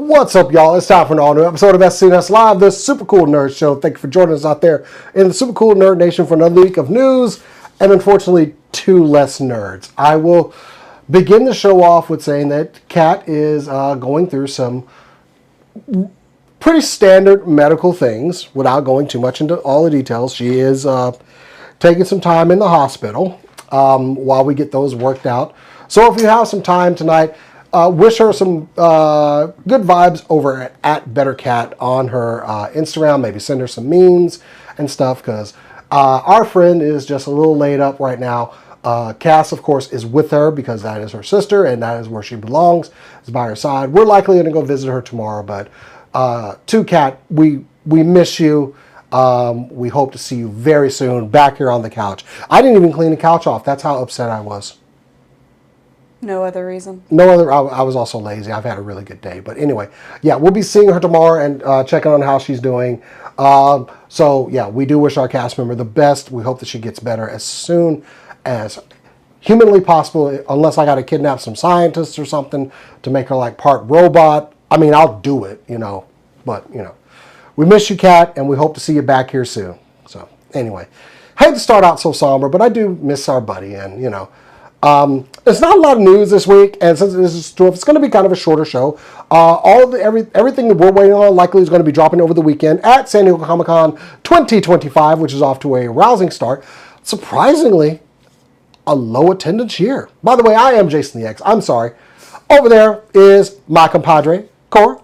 What's up, y'all? It's time for an all-new episode of SCNS Live, the Super Cool Nerd Show. Thank you for joining us out there in the Super Cool Nerd Nation for another week of news, and unfortunately, two less nerds. I will begin the show off with saying that Kat is going through some pretty standard medical things without going too much into all the details. She is taking some time in the hospital while we get those worked out. So if you have some time tonight, wish her some good vibes over at Better Cat on her Instagram. Maybe send her some memes and stuff, because our friend is just a little laid up right now. Cass, of course, is with her because that is her sister and that is where she belongs. Is by her side. We're likely going to go visit her tomorrow, but to Cat, we miss you. We hope to see you very soon back here on the couch. I didn't even clean the couch off. That's how upset I was. No other reason? No other. I was also lazy. I've had a really good day. But anyway, yeah, we'll be seeing her tomorrow and checking on how she's doing. So, yeah, we do wish our cast member the best. We hope that she gets better as soon as humanly possible, unless I got to kidnap some scientists or something to make her like part robot. I mean, I'll do it, But, we miss you, Kat, and we hope to see you back here soon. So, anyway, hate to start out so somber, but I do miss our buddy, and, there's not a lot of news this week, and since this is it's going to be kind of a shorter show. Everything that we're waiting on likely is going to be dropping over the weekend at San Diego Comic-Con 2025, which is off to a rousing start. Surprisingly, a low attendance year. By the way, I am Jason the X. I'm sorry. Over there is my compadre, Cora.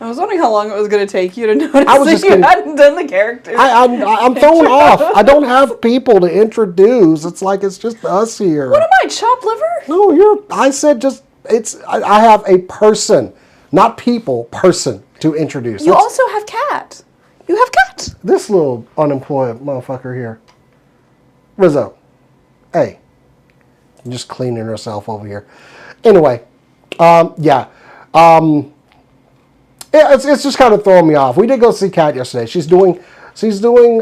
I was wondering how long it was going to take you to notice that you hadn't done the character. I'm thrown off. I don't have people to introduce. It's like it's just us here. What am I, chopped liver? No, I said just, I have a person, not people, person to introduce. You also have Cat. You have Cat. This little unemployed motherfucker here. Rizzo. Hey. Just cleaning herself over here. Anyway, yeah. It's just kind of throwing me off. We did go see Kat yesterday. She's doing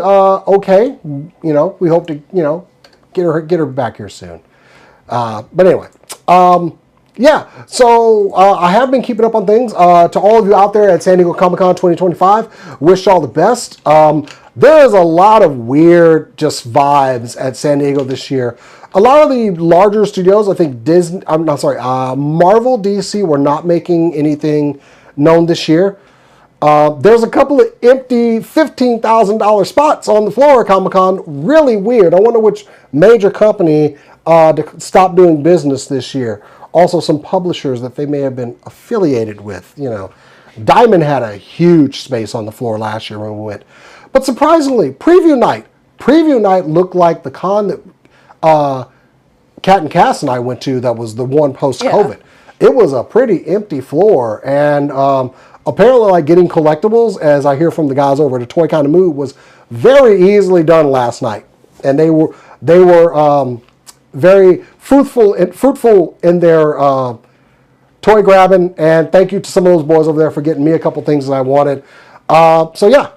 okay. We hope to get her back here soon. But anyway, yeah. So I have been keeping up on things. To all of you out there at San Diego Comic-Con 2025, wish y'all the best. There is a lot of weird just vibes at San Diego this year. A lot of the larger studios, I think Marvel, DC were not making anything known this year. There's a couple of empty $15,000 spots on the floor at Comic-Con. Really weird. I wonder which major company stopped doing business this year. Also, some publishers that they may have been affiliated with. Diamond had a huge space on the floor last year when we went. But surprisingly, preview night looked like the con that Kat and Cass and I went to. That was the one post-COVID. Yeah. It was a pretty empty floor, and apparently, like getting collectibles, as I hear from the guys over at Toy Kind of Mood, was very easily done last night, and they were very fruitful in their toy grabbing. And thank you to some of those boys over there for getting me a couple things that I wanted. So yeah,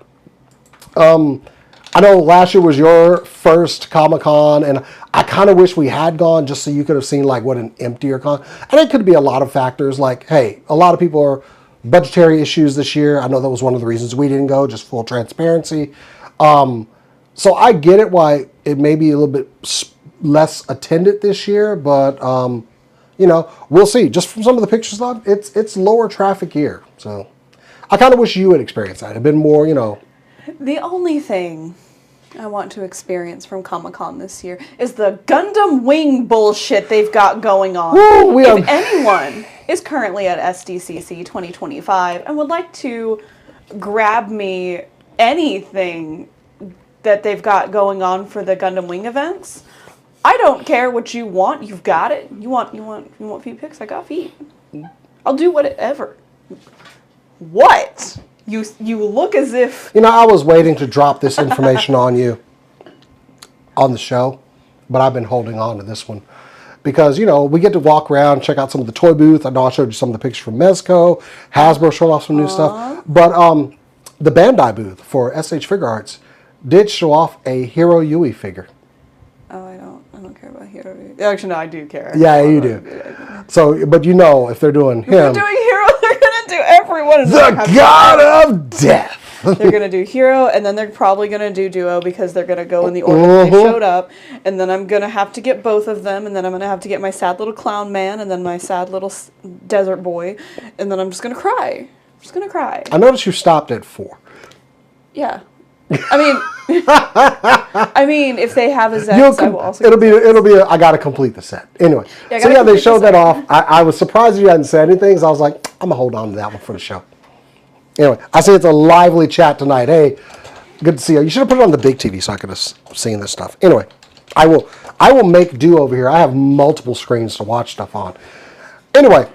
I know last year was your first Comic-Con, and I kind of wish we had gone just so you could have seen like what an emptier con. And it could be a lot of factors. Like, hey, a lot of people are budgetary issues this year. I know that was one of the reasons we didn't go, just full transparency. So I get it why it may be a little bit less attended this year, but we'll see. Just from some of the pictures, it's lower traffic here. So I kind of wish you had experienced that. It'd been more, The only thing I want to experience from Comic-Con this year is the Gundam Wing bullshit they've got going on. Woo, if anyone is currently at SDCC 2025 and would like to grab me anything that they've got going on for the Gundam Wing events, I don't care what you want. You've got it. You want feet pics? I got feet. I'll do whatever. What? You look as if... I was waiting to drop this information on you on the show, but I've been holding on to this one. Because, we get to walk around, check out some of the toy booth. I know I showed you some of the pictures from Mezco. Hasbro showed off some new stuff. But the Bandai booth for SH Figure Arts did show off a Hiro Yui figure. Oh, I don't care about Hiro Yui. Actually, no, I do care. Yeah, you do. So, but if they're doing him... If they're doing Hiro, they're going to do everyone. everyone. And The God of Death. They're going to do hero, and then they're probably going to do duo because they're going to go in the order they showed up. And then I'm going to have to get both of them, and then I'm going to have to get my sad little clown man, and then my sad little desert boy, and then I'm just going to cry. I'm just going to cry. I noticed you stopped at 4. Yeah. I mean, if they have a Zex, I will also. It'll be. I got to complete the set anyway. Yeah, they showed that off. I was surprised you hadn't said anything. So I was like, I'm gonna hold on to that one for the show. Anyway, I see it's a lively chat tonight. Hey, good to see you. You should have put it on the big TV so I could have seen this stuff. Anyway, I will make do over here. I have multiple screens to watch stuff on. Anyway,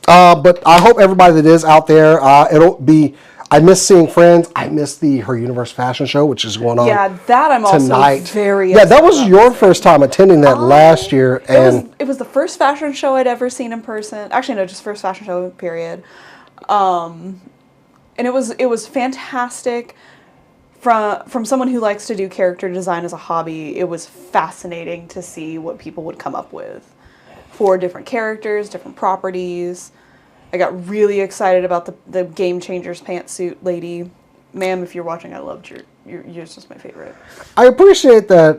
but I hope everybody that is out there, it'll be. I miss seeing friends. I miss the Her Universe fashion show, which is going on. Yeah, that I'm tonight. Also very. Yeah, that was your first time attending that last year, and it was the first fashion show I'd ever seen in person. Actually, no, just first fashion show period. And it was fantastic. From someone who likes to do character design as a hobby, it was fascinating to see what people would come up with for different characters, different properties. I got really excited about the Game Changers pantsuit lady. Ma'am, if you're watching, I loved you're just my favorite. I appreciate that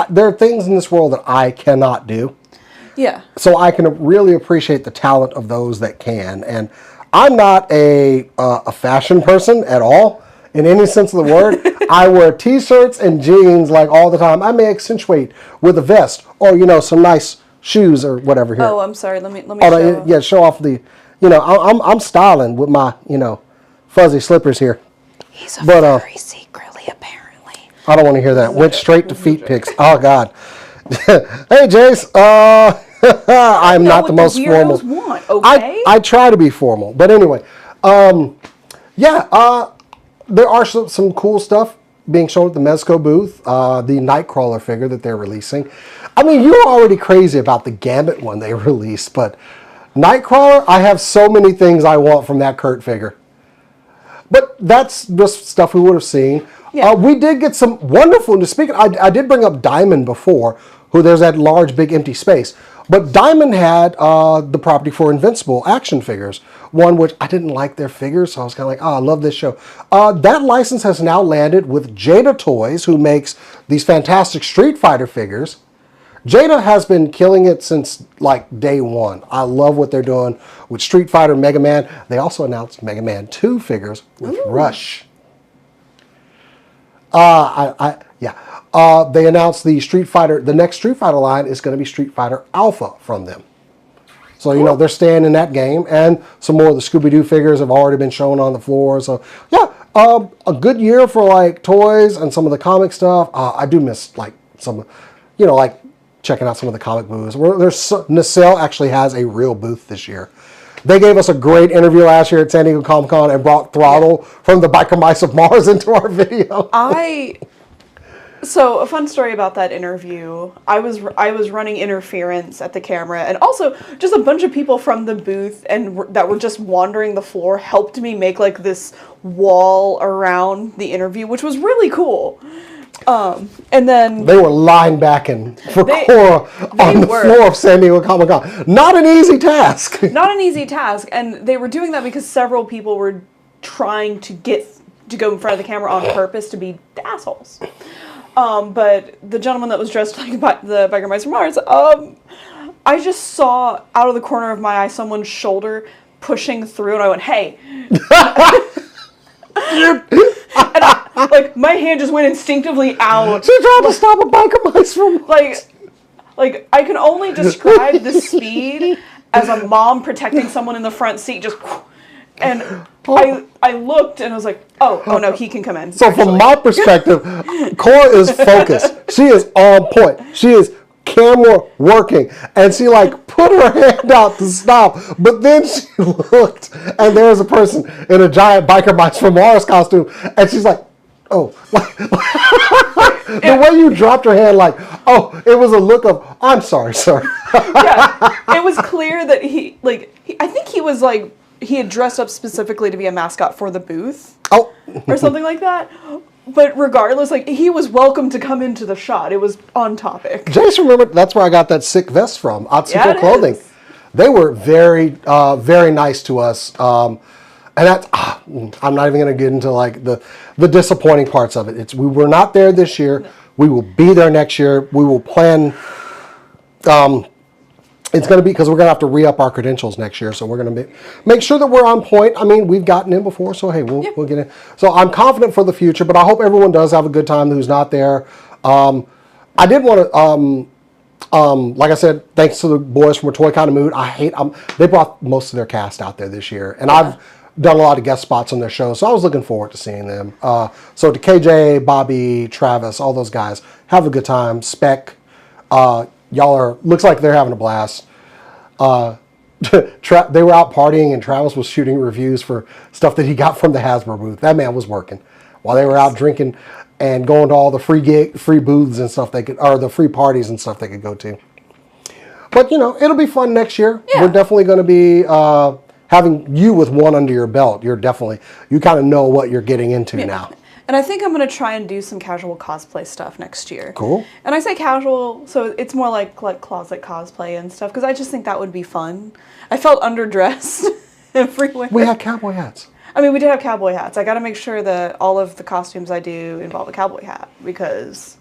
there are things in this world that I cannot do. Yeah. So I can really appreciate the talent of those that can. And I'm not a fashion person at all, in any sense of the word. I wear T-shirts and jeans like all the time. I may accentuate with a vest or, some nice shoes or whatever here. Oh, I'm sorry. Let me show. Yeah, show off the, I'm styling with my, fuzzy slippers here. He's a furry secretly, apparently. I don't want to hear that. Went straight to feet pics. Oh, God. Hey, Jace. I'm not the most formal. Want, okay? I try to be formal. But anyway, there are some cool stuff being shown at the Mezco booth. The Nightcrawler figure that they're releasing. I mean, you were already crazy about the Gambit one they released, but Nightcrawler, I have so many things I want from that Kurt figure. But that's just stuff we would have seen. Yeah. We did get some wonderful, speaking, I did bring up Diamond before, who there's that large, big, empty space. But Diamond had the property for Invincible action figures, one which I didn't like their figures, so I was kind of like, I love this show. That license has now landed with Jada Toys, who makes these fantastic Street Fighter figures. Jada has been killing it since like day one. I love what they're doing with Street Fighter, Mega Man. They also announced Mega Man 2 figures with Rush. They announced the next Street Fighter line is going to be Street Fighter Alpha from them. So, they're staying in that game. And some more of the Scooby-Doo figures have already been shown on the floor. So, yeah, a good year for like toys and some of the comic stuff. I do miss like some, like checking out some of the comic booths. Nacelle actually has a real booth this year. They gave us a great interview last year at San Diego Comic Con and brought Throttle from the Biker Mice of Mars into our video. So a fun story about that interview. I was running interference at the camera, and also just a bunch of people from the booth that were just wandering the floor helped me make like this wall around the interview, which was really cool. And then they were linebacking for Cora on the floor of San Diego Comic Con. Not an easy task. Not an easy task, and they were doing that because several people were trying to go in front of the camera on purpose to be assholes. But the gentleman that was dressed like the Biker Mice from Mars, I just saw out of the corner of my eye someone's shoulder pushing through, and I went, "Hey!" And my hand just went instinctively out. She tried to stop a Biker Mice from Mars. Like I can only describe the speed as a mom protecting someone in the front seat, just. And I looked and I was like, oh no, he can come in. So from my perspective, Cora is focused. She is on point. She is camera working. And she put her hand out to stop. But then she looked and there's a person in a giant Biker Mice from Mars costume. And she's like, oh. The way you dropped your hand, it was a look of, I'm sorry, sir. Yeah, it was clear that I think he was he had dressed up specifically to be a mascot for the booth. Oh. Or something like that. But regardless, he was welcome to come into the shot. It was on topic. Jace, remember, that's where I got that sick vest from. Atsuko Clothing. They were very nice to us. And that's, I'm not even going to get into like the disappointing parts of it. We were not there this year. No. We will be there next year. We will plan. It's going to be because we're going to have to re-up our credentials next year. So we're going to make sure that we're on point. I mean, we've gotten in before, so hey, we'll get in. So I'm confident for the future, but I hope everyone does have a good time who's not there. I did want to, like I said, thanks to the boys from A Toy Kind of Mood. They brought most of their cast out there this year, and I've done a lot of guest spots on their show, so I was looking forward to seeing them. So to KJ, Bobby, Travis, all those guys, have a good time. Spec, looks like they're having a blast. They were out partying, and Travis was shooting reviews for stuff that he got from the Hasbro booth. That man was working while they were out drinking and going to all the free booths and stuff or the free parties and stuff they could go to. But it'll be fun next year. Yeah. We're definitely going to be having you with one under your belt. You kind of know what you're getting into now. And I think I'm going to try and do some casual cosplay stuff next year. Cool. And I say casual, so it's more like closet cosplay and stuff, because I just think that would be fun. I felt underdressed everywhere. We had cowboy hats. I mean, we did have cowboy hats. I got to make sure that all of the costumes I do involve a cowboy hat, because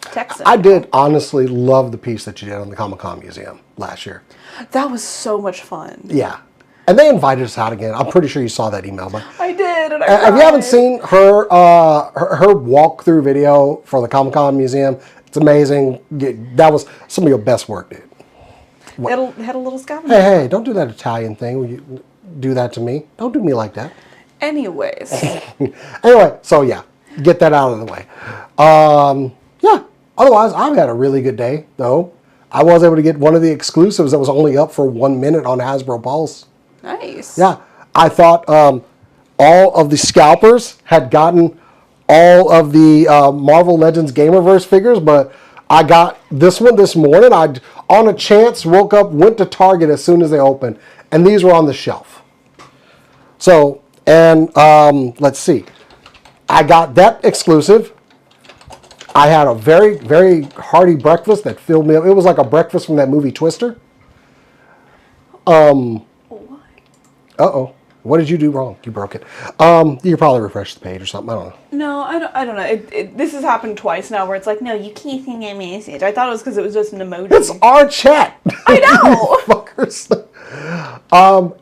Texan. I did honestly love the piece that you did on the Comic-Con Museum last year. That was so much fun. Yeah. And they invited us out again. I'm pretty sure you saw that email. But I did, and I cried. If you haven't seen her walkthrough video for the Comic-Con Museum, it's amazing. That was some of your best work, dude. Had a little scavenger. Hey, don't do that Italian thing where you do that to me. Don't do me like that. Anyways. Anyway, so yeah, get that out of the way. Yeah, otherwise, I've had a really good day, though. I was able to get one of the exclusives that was only up for 1 minute on Hasbro Pulse. Nice. Yeah, I thought all of the scalpers had gotten all of the Marvel Legends Gamerverse figures, but I got this one this morning. I, on a chance, woke up, went to Target as soon as they opened, and these were on the shelf. So, and let's see. I got that exclusive. I had a very, very hearty breakfast that filled me up. It was like a breakfast from that movie Twister. Uh-oh. What did you do wrong? You broke it. You could probably refresh the page or something. I don't know. No, I don't know. This has happened twice now where it's like, no, you can't send a message. I thought it was because it was just an emoji. It's our chat. I know. Fuckers.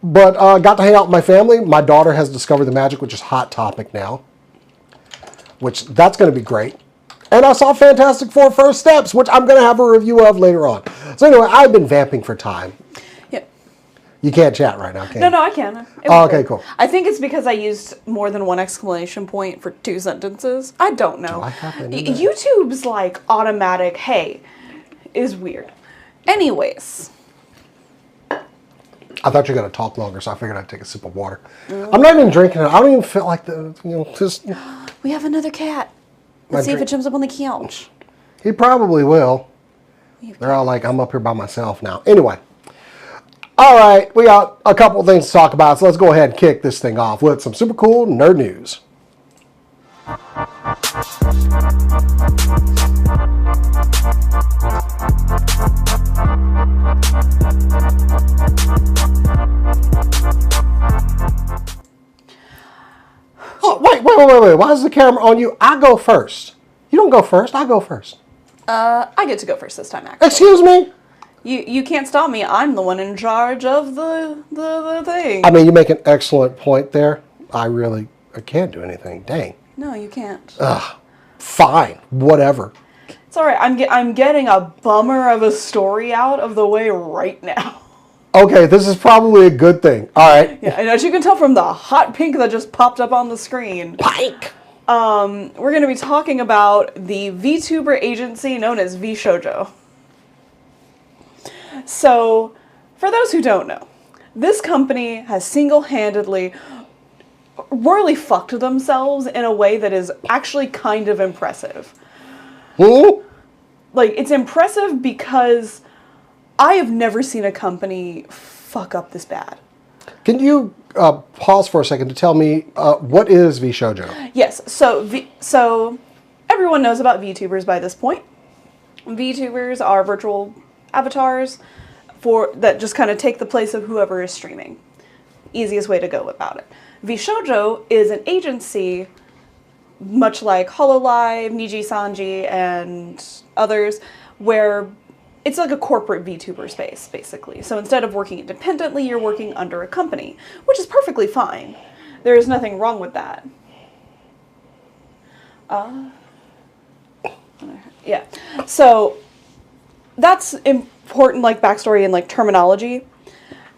But got to hang out with my family. My daughter has discovered the magic, which is Hot Topic now. That's going to be great. And I saw Fantastic Four First Steps, which I'm going to have a review of later on. So anyway, I've been vamping for time. Yep. You can't chat right now, can you? No, I can. Okay, cool. I think it's because I used more than one exclamation point for 2 sentences. I don't know. Do I have that? YouTube's like automatic, hey, is weird. Anyways. I thought you were going to talk longer, so I figured I'd take a sip of water. I'm not even drinking it. I don't even feel like just... We have another cat. Let's see if it jumps up on the couch. He probably will. They're all like, I'm up here by myself now. Anyway. All right. We got a couple of things to talk about, so let's go ahead and kick this thing off with some super cool nerd news. Oh, wait. Why is the camera on you? I go first. You don't go first. I go first. I get to go first this time, actually. Excuse me? You can't stop me. I'm the one in charge of the thing. I mean, you make an excellent point there. I can't do anything. Dang. No, you can't. Fine. Whatever. It's all right. I'm getting a bummer of a story out of the way right now. Okay, this is probably a good thing. All right. Yeah, and as you can tell from the hot pink that just popped up on the screen. Pink. We're going to be talking about the VTuber agency known as VShojo. So, for those who don't know, this company has single-handedly royally fucked themselves in a way that is actually kind of impressive. Hmm? Like, it's impressive because I have never seen a company fuck up this bad. Can you pause for a second to tell me what is VShojo? Yes, so everyone knows about VTubers by this point. VTubers are virtual avatars that just kind of take the place of whoever is streaming. Easiest way to go about it. VShojo is an agency, much like Hololive, Niji Sanji, and others, where it's like a corporate VTuber space, basically. So instead of working independently, you're working under a company, which is perfectly fine. There is nothing wrong with that. Yeah. So that's important, like backstory and like terminology.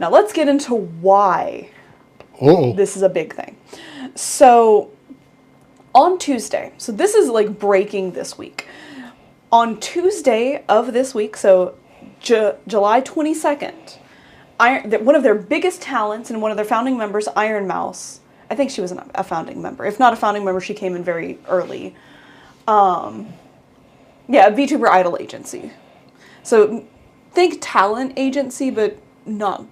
Now let's get into why this is a big thing. So on Tuesday, so this is like breaking this week. On Tuesday of this week, so July 22nd, one of their biggest talents and one of their founding members, Iron Mouse, I think she was a founding member. If not a founding member, she came in very early. Yeah, a VTuber idol agency. So think talent agency, but not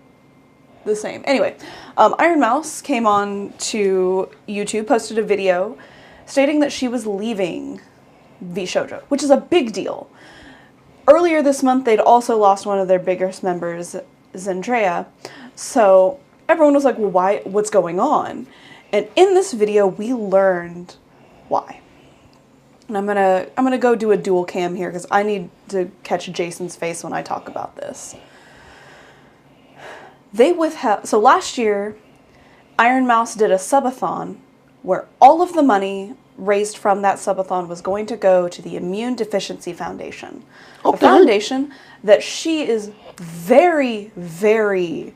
the same. Anyway, Iron Mouse came on to YouTube, posted a video stating that she was leaving VShojo, which is a big deal. Earlier this month, they'd also lost one of their biggest members, Zendrea. So everyone was like, well, why? What's going on? And in this video, we learned why. And I'm gonna go do a dual cam here because I need to catch Jason's face when I talk about this. So last year, Iron Mouse did a subathon where all of the money raised from that subathon was going to go to the Immune Deficiency Foundation. Okay. A foundation that she is very, very,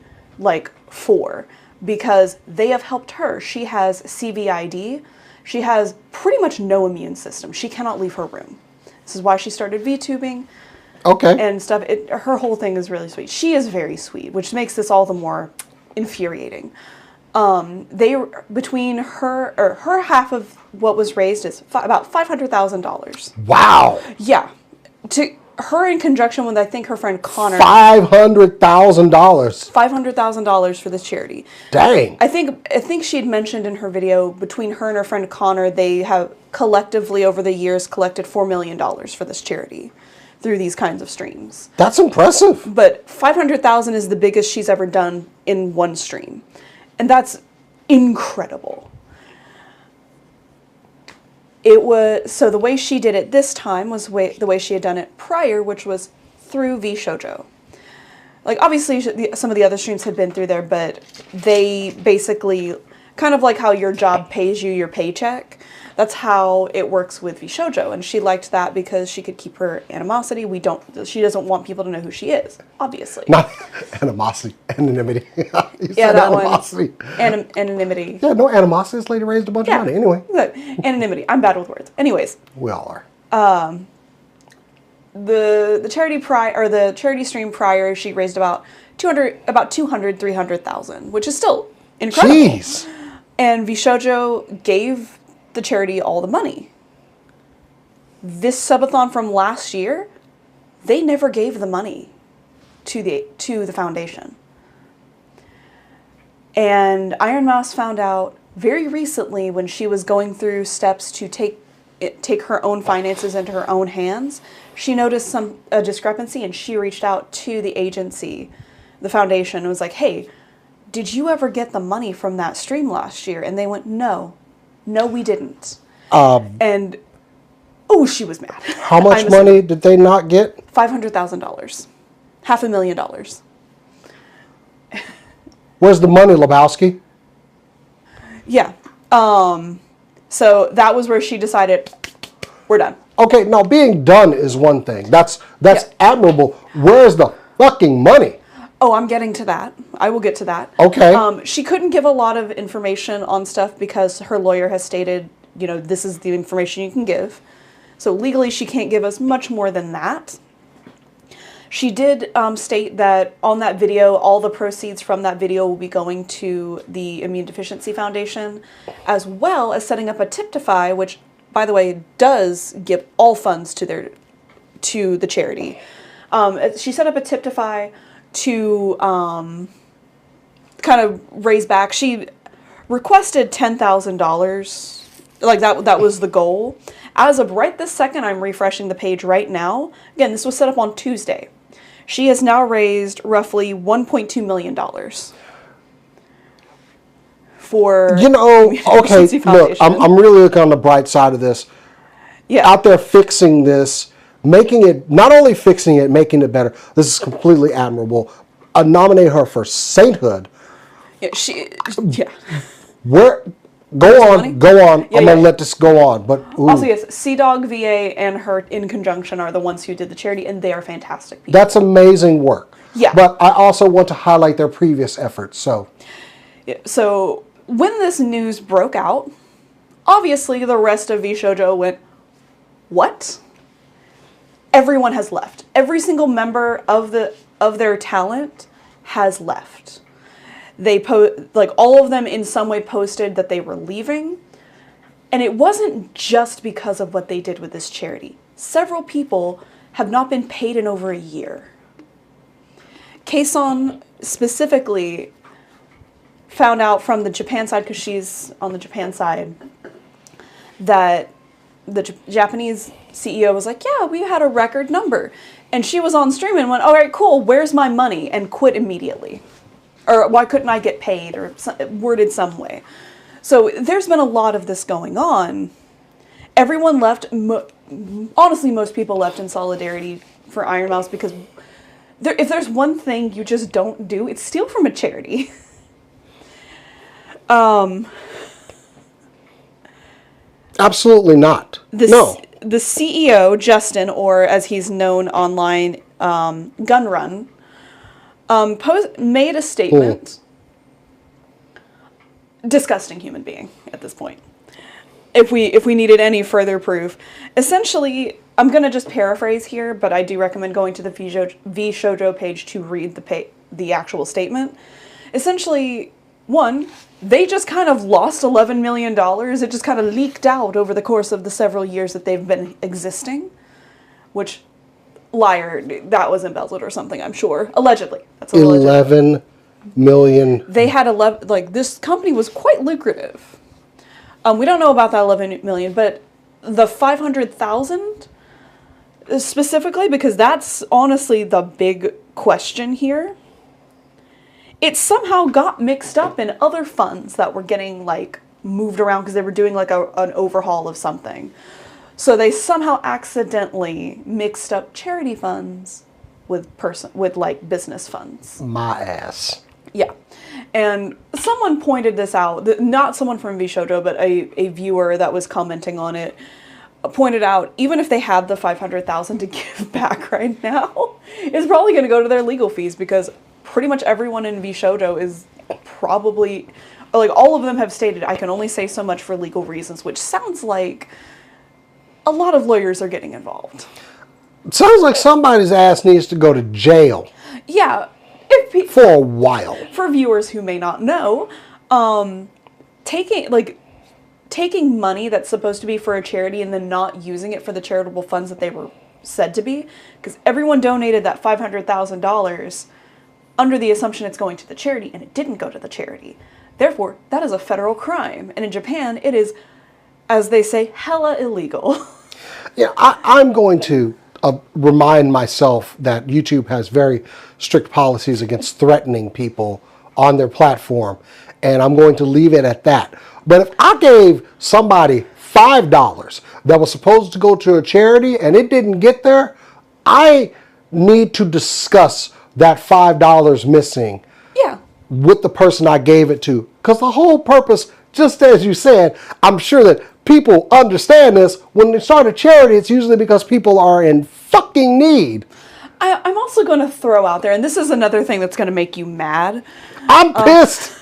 for, because they have helped her. She has CVID. She has pretty much no immune system. She cannot leave her room. This is why she started VTubing. Okay. And stuff. Her whole thing is really sweet. She is very sweet, which makes this all the more infuriating. Between her half of what was raised is about $500,000. Wow. Yeah. To her in conjunction with, I think, her friend Connor. $500,000. $500,000 for this charity. Dang. I think she had mentioned in her video, between her and her friend Connor, they have collectively over the years collected $4 million for this charity through these kinds of streams. That's impressive. But $500,000 is the biggest she's ever done in one stream. And that's incredible. So the way she did it this time was the way she had done it prior, which was through VShojo. Like, obviously, some of the other streams had been through there, but they basically, kind of like how your job pays you your paycheck, that's how it works with VShojo. And she liked that because she could keep her animosity. She doesn't want people to know who she is, obviously. Not animosity, anonymity. Yeah, that animosity. One. Anonymity. Yeah, no animosity. This lady raised a bunch of money. Anyway. Anonymity. I'm bad with words. Anyways. We all are. The charity stream prior, she raised about $300,000, which is still incredible. Jeez. And VShojo gave the charity all the money. This subathon from last year, they never gave the money to the foundation. And Iron Mouse found out very recently when she was going through steps to take her own finances into her own hands. She noticed a discrepancy, and she reached out to the agency, the foundation, and was like, hey, did you ever get the money from that stream last year? And they went, no, we didn't. And, she was mad. How much money did they not get? $500,000. $500,000. Where's the money, Lebowski? Yeah. So that was where she decided, we're done. Okay, now being done is one thing. That's admirable. Where's the fucking money? Oh, I'm getting to that. I will get to that. Okay. She couldn't give a lot of information on stuff because her lawyer has stated, this is the information you can give. So legally, she can't give us much more than that. She did state that on that video, all the proceeds from that video will be going to the Immune Deficiency Foundation, as well as setting up a Tiptify, which, by the way, does give all funds to the charity. She set up a Tiptify to kind of raise back. She requested $10,000. Like that was the goal. As of right this second, I'm refreshing the page right now. Again, this was set up on Tuesday. She has now raised roughly $1.2 million for You know, Community okay, Decency look, Foundation. I'm really looking on the bright side of this. Yeah. Out there fixing this, making it, not only fixing it, making it better. This is completely admirable. Nominate her for sainthood. Yeah. Yeah. Where, money? go on. Yeah, I'm yeah. gonna let this go on. But ooh, Also, yes, Sea Dog VA and her in conjunction are the ones who did the charity, and they are fantastic people. that's amazing work. Yeah. But I also want to highlight their previous efforts. So Yeah, so when this news broke out, obviously the rest of VShojo went, what? Everyone has left. Every single member of their talent has left. They all of them in some way posted that they were leaving. And it wasn't just because of what they did with this charity. Several people have not been paid in over a year. Kason specifically found out from the Japan side, because she's on the Japan side, that the Japanese CEO was like, yeah, we had a record number. And she was on stream and went, all right, cool, where's my money? And quit immediately. Or why couldn't I get paid? Or worded some way. So there's been a lot of this going on. Everyone left, honestly, most people left in solidarity for Iron Mouse, because if there's one thing you just don't do, it's steal from a charity. absolutely not. No. The CEO, Justin, or as he's known online, Gunrun, made a statement. Disgusting human being at this point. If we needed any further proof, essentially, I'm gonna just paraphrase here, but I do recommend going to the VShojo page to read the actual statement. Essentially, one, they just kind of lost $11 million. It just kind of leaked out over the course of the several years that they've been existing, which, liar, that was embezzled or something, I'm sure. Allegedly. That's alleged. 11 million. They had 11, this company was quite lucrative. We don't know about that 11 million, but the 500,000 specifically, because that's honestly the big question here. It somehow got mixed up in other funds that were getting moved around because they were doing an overhaul of something. So they somehow accidentally mixed up charity funds with business funds. My ass. Yeah. And someone pointed this out, not someone from VShojo, but a viewer that was commenting on it, pointed out, even if they had the 500,000 to give back right now, it's probably going to go to their legal fees, because pretty much everyone in VShojo is probably, all of them have stated, I can only say so much for legal reasons, which sounds like a lot of lawyers are getting involved. It sounds like somebody's ass needs to go to jail. Yeah. For a while. For viewers who may not know, taking money that's supposed to be for a charity and then not using it for the charitable funds that they were said to be, because everyone donated that $500,000 under the assumption it's going to the charity, and it didn't go to the charity. Therefore, that is a federal crime. And in Japan, it is, as they say, hella illegal. Yeah, I'm going to remind myself that YouTube has very strict policies against threatening people on their platform, and I'm going to leave it at that. But if I gave somebody $5 that was supposed to go to a charity and it didn't get there, I need to discuss that $5 missing with the person I gave it to. Because the whole purpose, just as you said, I'm sure that people understand this. When they start a charity, it's usually because people are in fucking need. I'm also going to throw out there, and this is another thing that's going to make you mad. I'm pissed.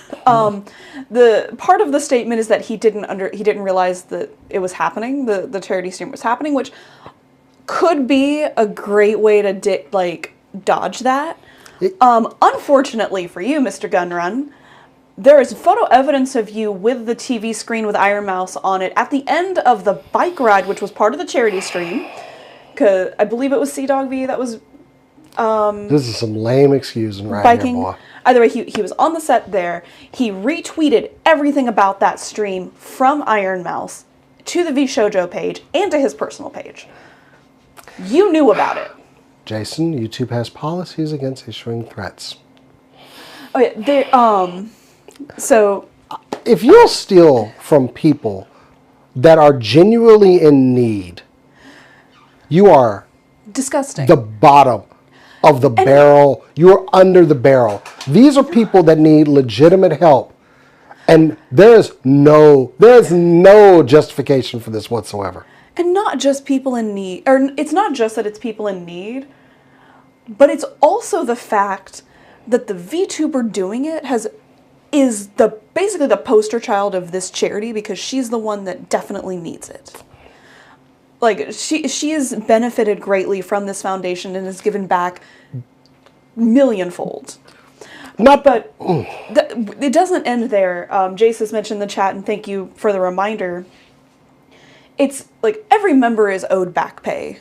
The part of the statement is that he didn't realize that it was happening. The charity stream was happening, which could be a great way to dodge that. Unfortunately for you, Mr. Gunrun, there is photo evidence of you with the TV screen with Iron Mouse on it at the end of the bike ride, which was part of the charity stream. Because I believe it was Sea Dog V that was this is some lame excusing right biking. here, boy. Either way, he was on the set there. He retweeted everything about that stream from Iron Mouse to the VShojo page and to his personal page. You knew about it. Jason, YouTube has policies against issuing threats. Oh yeah, so If you'll steal from people that are genuinely in need, you are disgusting. the bottom of the barrel. You're under the barrel. These are people that need legitimate help. And there is no justification for this whatsoever. And not just people in need, or it's not just that it's people in need, but it's also the fact that the VTuber doing it is basically the poster child of this charity, because she's the one that definitely needs it. Like, she has benefited greatly from this foundation and has given back millionfold. But it doesn't end there. Jace has mentioned in the chat, and thank you for the reminder. It's like every member is owed back pay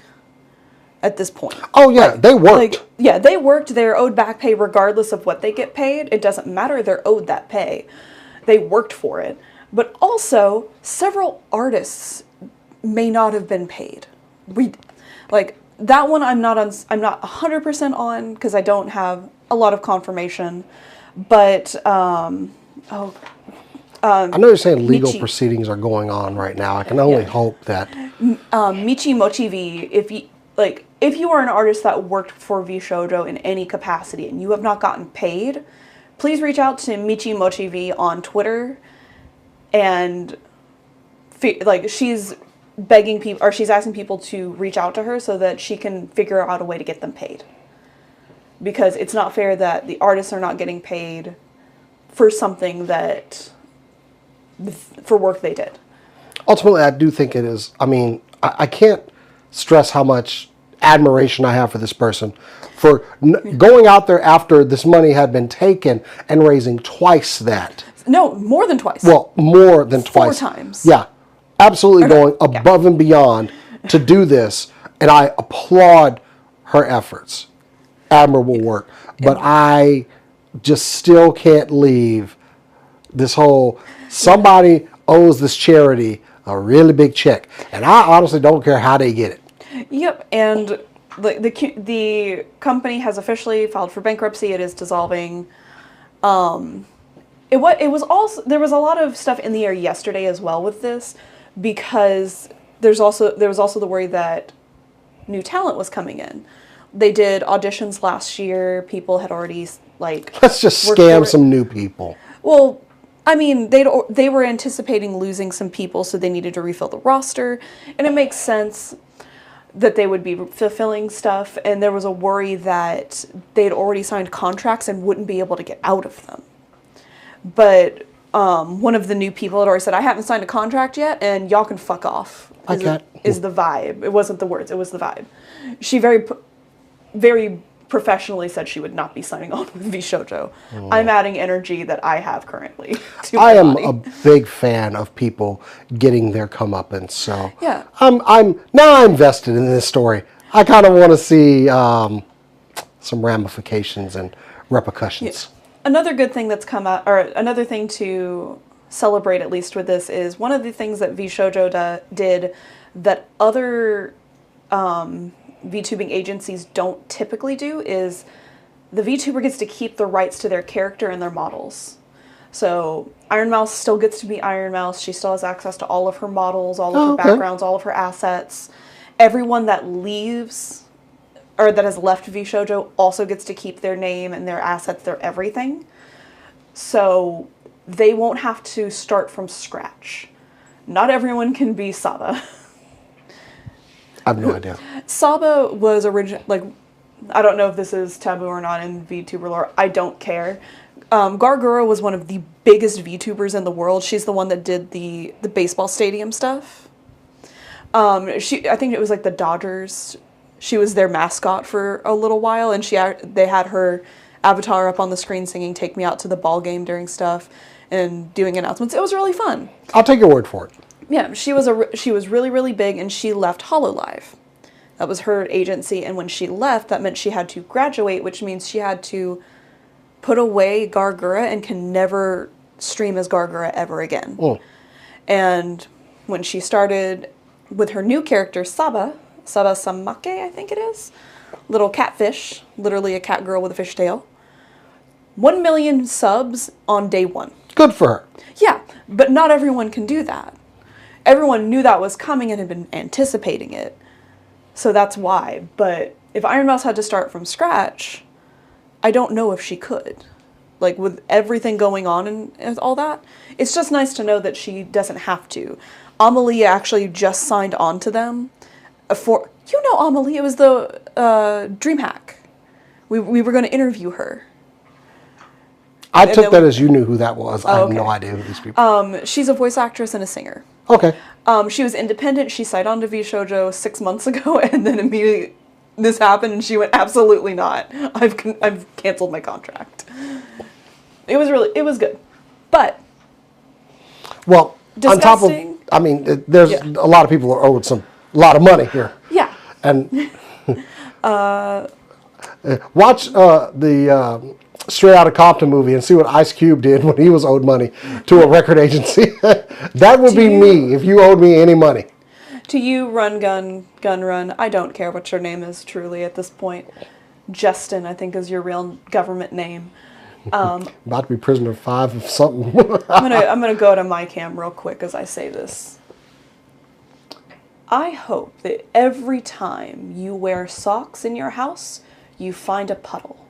at this point. Oh yeah, they worked. They worked. They're owed back pay regardless of what they get paid. It doesn't matter. They're owed that pay. They worked for it. But also, several artists may not have been paid. That one I'm not 100% on, because I don't have a lot of confirmation. But I know you're saying legal proceedings are going on right now. I can only hope that Michi Mochi V, if you are an artist that worked for VShojo in any capacity and you have not gotten paid, please reach out to Michi Mochi V on Twitter, and she's begging people, or she's asking people to reach out to her so that she can figure out a way to get them paid. Because it's not fair that the artists are not getting paid for something for work they did. Ultimately, I do think it is. I mean, I can't stress how much admiration I have for this person for going out there after this money had been taken and raising twice that. No, more than twice. Well, more than twice. 4 times. Yeah, absolutely going above and beyond to do this, and I applaud her efforts. Admirable work. But I just still can't leave this whole somebody owes this charity a really big check, and I honestly don't care how they get it. Yep, and the company has officially filed for bankruptcy. It is dissolving. It was also, there was a lot of stuff in the air yesterday as well with this, because there was also the worry that new talent was coming in. They did auditions last year. People had already let's just scam some new people. Well, I mean, they were anticipating losing some people, so they needed to refill the roster, and it makes sense that they would be fulfilling stuff, and there was a worry that they'd already signed contracts and wouldn't be able to get out of them. But one of the new people had already said, I haven't signed a contract yet, and y'all can fuck off, is the vibe. It wasn't the words, it was the vibe. She very professionally said she would not be signing on with VShojo. I'm adding energy that I have currently to I my am body. a big fan of people getting their comeuppance, so Yeah. I'm now invested in this story. I kind of want to see some ramifications and repercussions. Yeah. Another good thing that's come out, or another thing to celebrate at least with this, is one of the things that VShojo did that other VTubing agencies don't typically do is the VTuber gets to keep the rights to their character and their models. So Iron Mouse still gets to be Iron Mouse. She still has access to all of her models, all of her backgrounds, all of her assets. Everyone that leaves, or that has left VShojo, also gets to keep their name and their assets, their everything. So they won't have to start from scratch. Not everyone can be Saba. I have no idea. Saba was I don't know if this is taboo or not in VTuber lore. I don't care. Gargura was one of the biggest VTubers in the world. She's the one that did the baseball stadium stuff. I think it was like the Dodgers. She was their mascot for a little while, and they had her avatar up on the screen singing "Take Me Out to the Ball Game" during stuff and doing announcements. It was really fun. I'll take your word for it. Yeah, she was really, really big, and she left HoloLive. That was her agency, and when she left, that meant she had to graduate, which means she had to put away Gargura and can never stream as Gargura ever again. And when she started with her new character, Saba Samake, I think it is, little catfish, literally a cat girl with a fish tail. 1 million subs on day 1. Good for her. Yeah, but not everyone can do that. Everyone knew that was coming and had been anticipating it. So that's why. But if Iron Mouse had to start from scratch, I don't know if she could. Like, with everything going on and all that, it's just nice to know that she doesn't have to. Amelie actually just signed on to them for... You know Amelie, it was the DreamHack. We were going to interview her. I took that as you knew who that was. I have okay. no idea who these people She's a voice actress and a singer. Okay. She was independent. She signed on to VShojo 6 months ago, and then immediately this happened, and she went, absolutely not. I've canceled my contract. It was good. But... Well, disgusting. on top of... I mean, there's a lot of people are owed a lot of money here. Yeah. And... watch the... Straight Outta Compton movie and see what Ice Cube did when he was owed money to a record agency. That would be me if you owed me any money. To you, Run Gun Run, I don't care what your name is truly at this point. Justin, I think, is your real government name. About to be prisoner 5 of something. I'm gonna go to my cam real quick as I say this. I hope that every time you wear socks in your house, you find a puddle.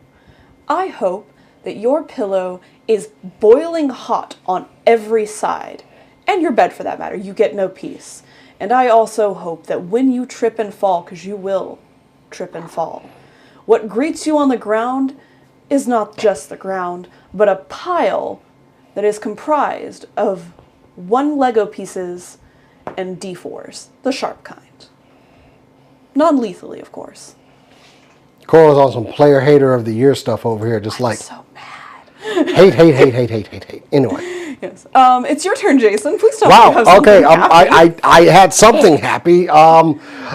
I hope that your pillow is boiling hot on every side, and your bed for that matter. You get no peace. And I also hope that when you trip and fall, because you will trip and fall, what greets you on the ground is not just the ground, but a pile that is comprised of 1 Lego pieces and D4s, the sharp kind. Non-lethally, of course. Cora's on some player hater of the year stuff over here, just like So mad. hate. Anyway. Yes. It's your turn, Jason. Please tell me you have Wow. something Okay. happy. I had something happy.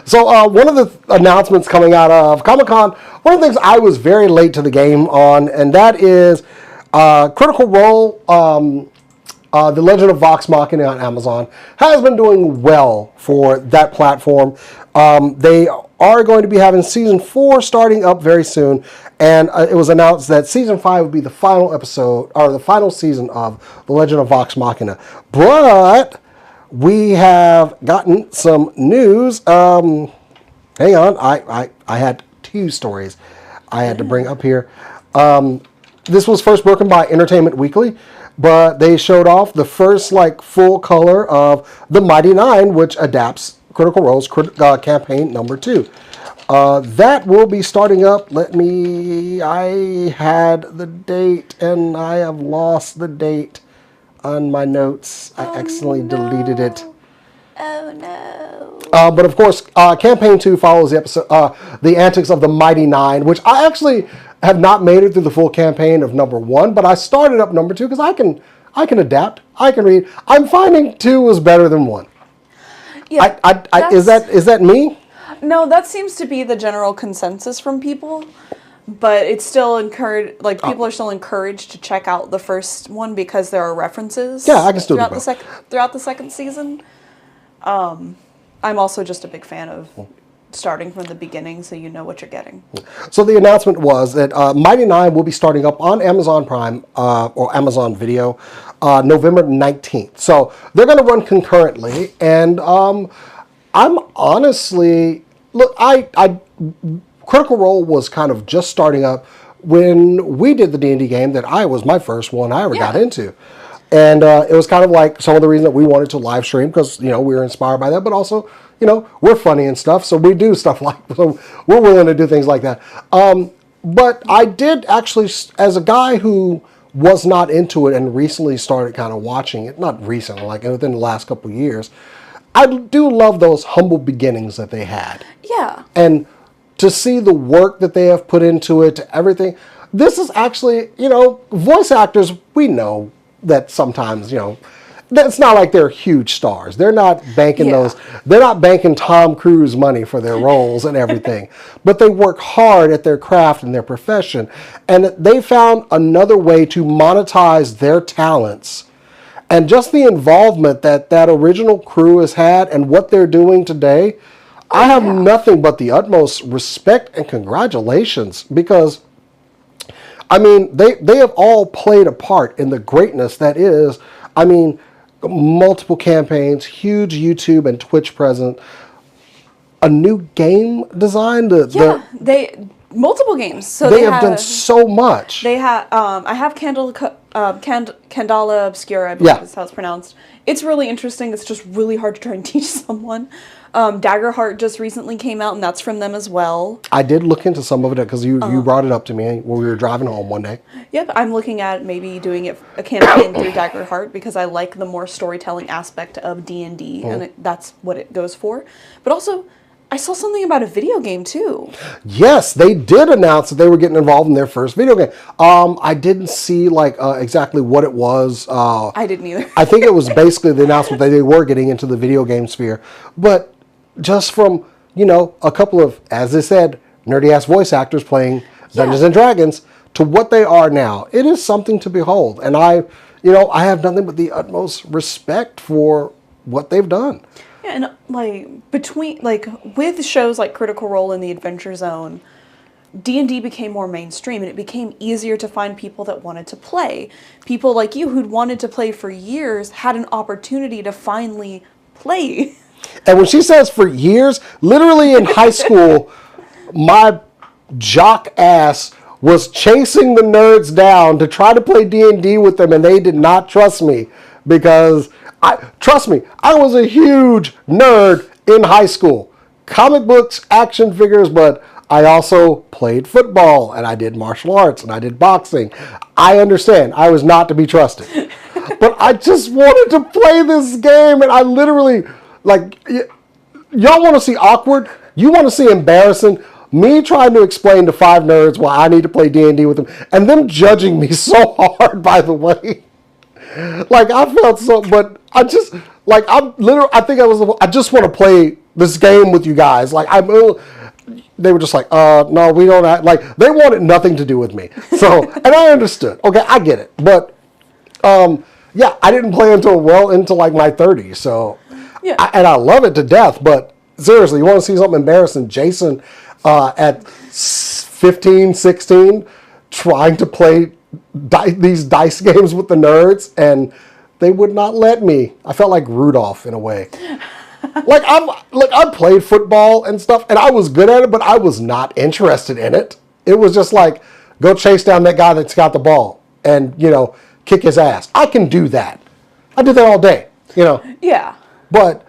So one of the announcements coming out of Comic-Con, one of the things I was very late to the game on, and that is Critical Role. The Legend of Vox Machina on Amazon has been doing well for that platform. They are going to be having season 4 starting up very soon, and it was announced that season 5 would be the final episode or the final season of The Legend of Vox Machina. But we have gotten some news. Hang on, I had 2 stories I had to bring up here. This was first broken by Entertainment Weekly, but they showed off the first full color of The Mighty Nine, which adapts Critical Role's campaign number 2. That will be starting up. I had the date and I have lost the date on my notes. I accidentally deleted it. Oh no. But of course, campaign 2 follows the antics of the Mighty Nine, which I actually have not made it through the full campaign of number 1, but I started up number 2 because I can adapt. I can read. I'm finding 2 is better than 1. Yeah, is that me? No, that seems to be the general consensus from people. But it's still encouraged. People are still encouraged to check out the first one because there are references. Yeah, I can still do throughout the second season. I'm also just a big fan of starting from the beginning, so you know what you're getting. So the announcement was that Mighty Nine will be starting up on Amazon Prime or Amazon Video November 19th. So they're going to run concurrently, and I'm honestly Critical Role was kind of just starting up when we did the D&D game that was my first one I ever got into. And it was kind of like some of the reason that we wanted to live stream because, we were inspired by that, but also, we're funny and stuff, so we do stuff so we're willing to do things like that. But I did actually, as a guy who was not into it and recently started kind of watching it, not recently, within the last couple of years, I do love those humble beginnings that they had. Yeah. And to see the work that they have put into it, to everything. This is actually, voice actors, we know that sometimes, it's not like they're huge stars. They're not banking they're not banking Tom Cruise money for their roles and everything. But they work hard at their craft and their profession. And they found another way to monetize their talents. And just the involvement that original crew has had and what they're doing today, I have nothing but the utmost respect and congratulations because, I mean, they have all played a part in the greatness that is, I mean, multiple campaigns, huge YouTube and Twitch presence, a new game design. They multiple games. So they have done so much. They have. I have Candala Obscura, I believe is how it's pronounced. It's really interesting. It's just really hard to try and teach someone. Daggerheart just recently came out, and that's from them as well. I did look into some of it because you brought it up to me when we were driving home one day. Yep, I'm looking at maybe doing a campaign through Daggerheart because I like the more storytelling aspect of D&D, and that's what it goes for. But also, I saw something about a video game too. Yes, they did announce that they were getting involved in their first video game. I didn't see exactly what it was. I didn't either. I think it was basically the announcement that they were getting into the video game sphere. But just from, a couple of, as they said, nerdy-ass voice actors playing Dungeons and Dragons to what they are now, it is something to behold. And I have nothing but the utmost respect for what they've done. Yeah, and with shows like Critical Role and The Adventure Zone, D&D became more mainstream and it became easier to find people that wanted to play. People like you who'd wanted to play for years had an opportunity to finally play. And when she says for years, literally in high school, my jock ass was chasing the nerds down to try to play D&D with them, and they did not trust me because, trust me, I was a huge nerd in high school. Comic books, action figures, but I also played football, and I did martial arts, and I did boxing. I understand. I was not to be trusted. But I just wanted to play this game, and I literally... y'all want to see awkward? You want to see embarrassing? Me trying to explain to 5 nerds why I need to play D&D with them, and them judging me so hard, by the way. I felt so, but I just, I'm literally, I just want to play this game with you guys. They were just no, we don't have, they wanted nothing to do with me. So, and I understood. Okay, I get it. But, I didn't play until well into my 30s, so... Yeah. And I love it to death, but seriously, you want to see something embarrassing? Jason at 15, 16, trying to play these dice games with the nerds, and they would not let me. I felt like Rudolph in a way. I played football and stuff, and I was good at it, but I was not interested in it. It was just go chase down that guy that's got the ball and, kick his ass. I can do that. I do that all day, Yeah. But,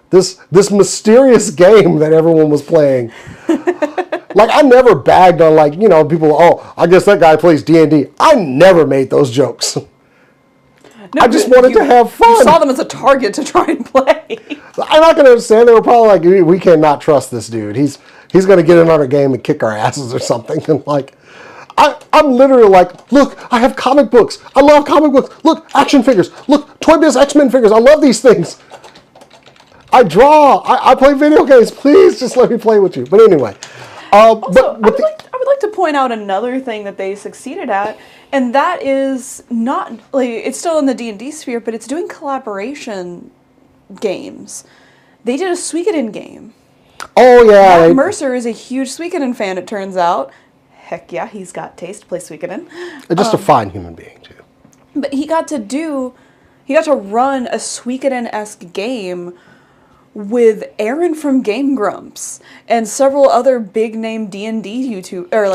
this mysterious game that everyone was playing, I never bagged on, people, I guess that guy plays D&D. I never made those jokes. No, I just wanted to have fun. You saw them as a target to try and play. I'm not going to understand. They were probably we cannot trust this dude. He's going to get in on our game and kick our asses or something. And, I'm literally look, I have comic books. I love comic books. Look, action figures. Look, Toy Biz X-Men figures. I love these things. I draw. I play video games. Please just let me play with you. But anyway. Also, I would like to point out another thing that they succeeded at, and that is not, it's still in the D&D sphere, but it's doing collaboration games. They did a Suikoden game. Oh, yeah. Matt Mercer is a huge Suikoden fan, it turns out. Heck yeah, he's got taste to play Suikoden. Just a fine human being, too. But he got to run a Suikoden-esque game with Aaron from Game Grumps and several other big-name D&D YouTube or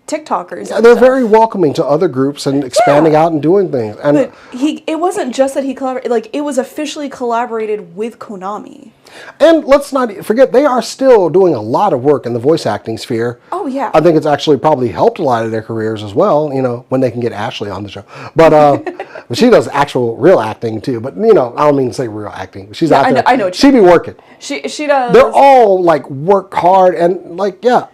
TikTokers. Yeah, they're very welcoming to other groups and expanding out and doing things. And but it wasn't just that he collaborated, it was officially collaborated with Konami. And let's not forget, they are still doing a lot of work in the voice acting sphere. Oh, yeah. I think it's actually probably helped a lot of their careers as well, when they can get Ashley on the show. But she does actual real acting too. But, I don't mean to say real acting. She's out there. I know. She be working. She does. They're all work hard and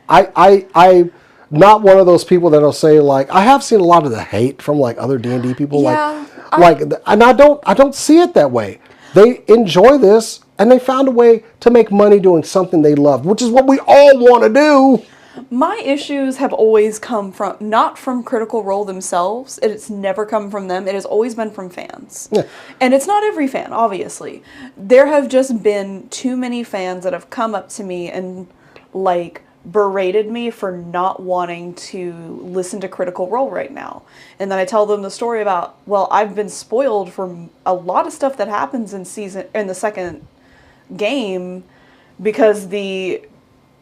I not one of those people that'll say I have seen a lot of the hate from other D&D people. Yeah, and I don't see it that way. They enjoy this and they found a way to make money doing something they love, which is what we all want to do. My issues have always come from, not from Critical Role themselves. It's never come from them. It has always been from fans. Yeah. And it's not every fan, obviously. There have just been too many fans that have come up to me and, like, berated me for not wanting to listen to Critical Role right now. And then I tell them the story about, well, I've been spoiled from a lot of stuff that happens in the second game, because the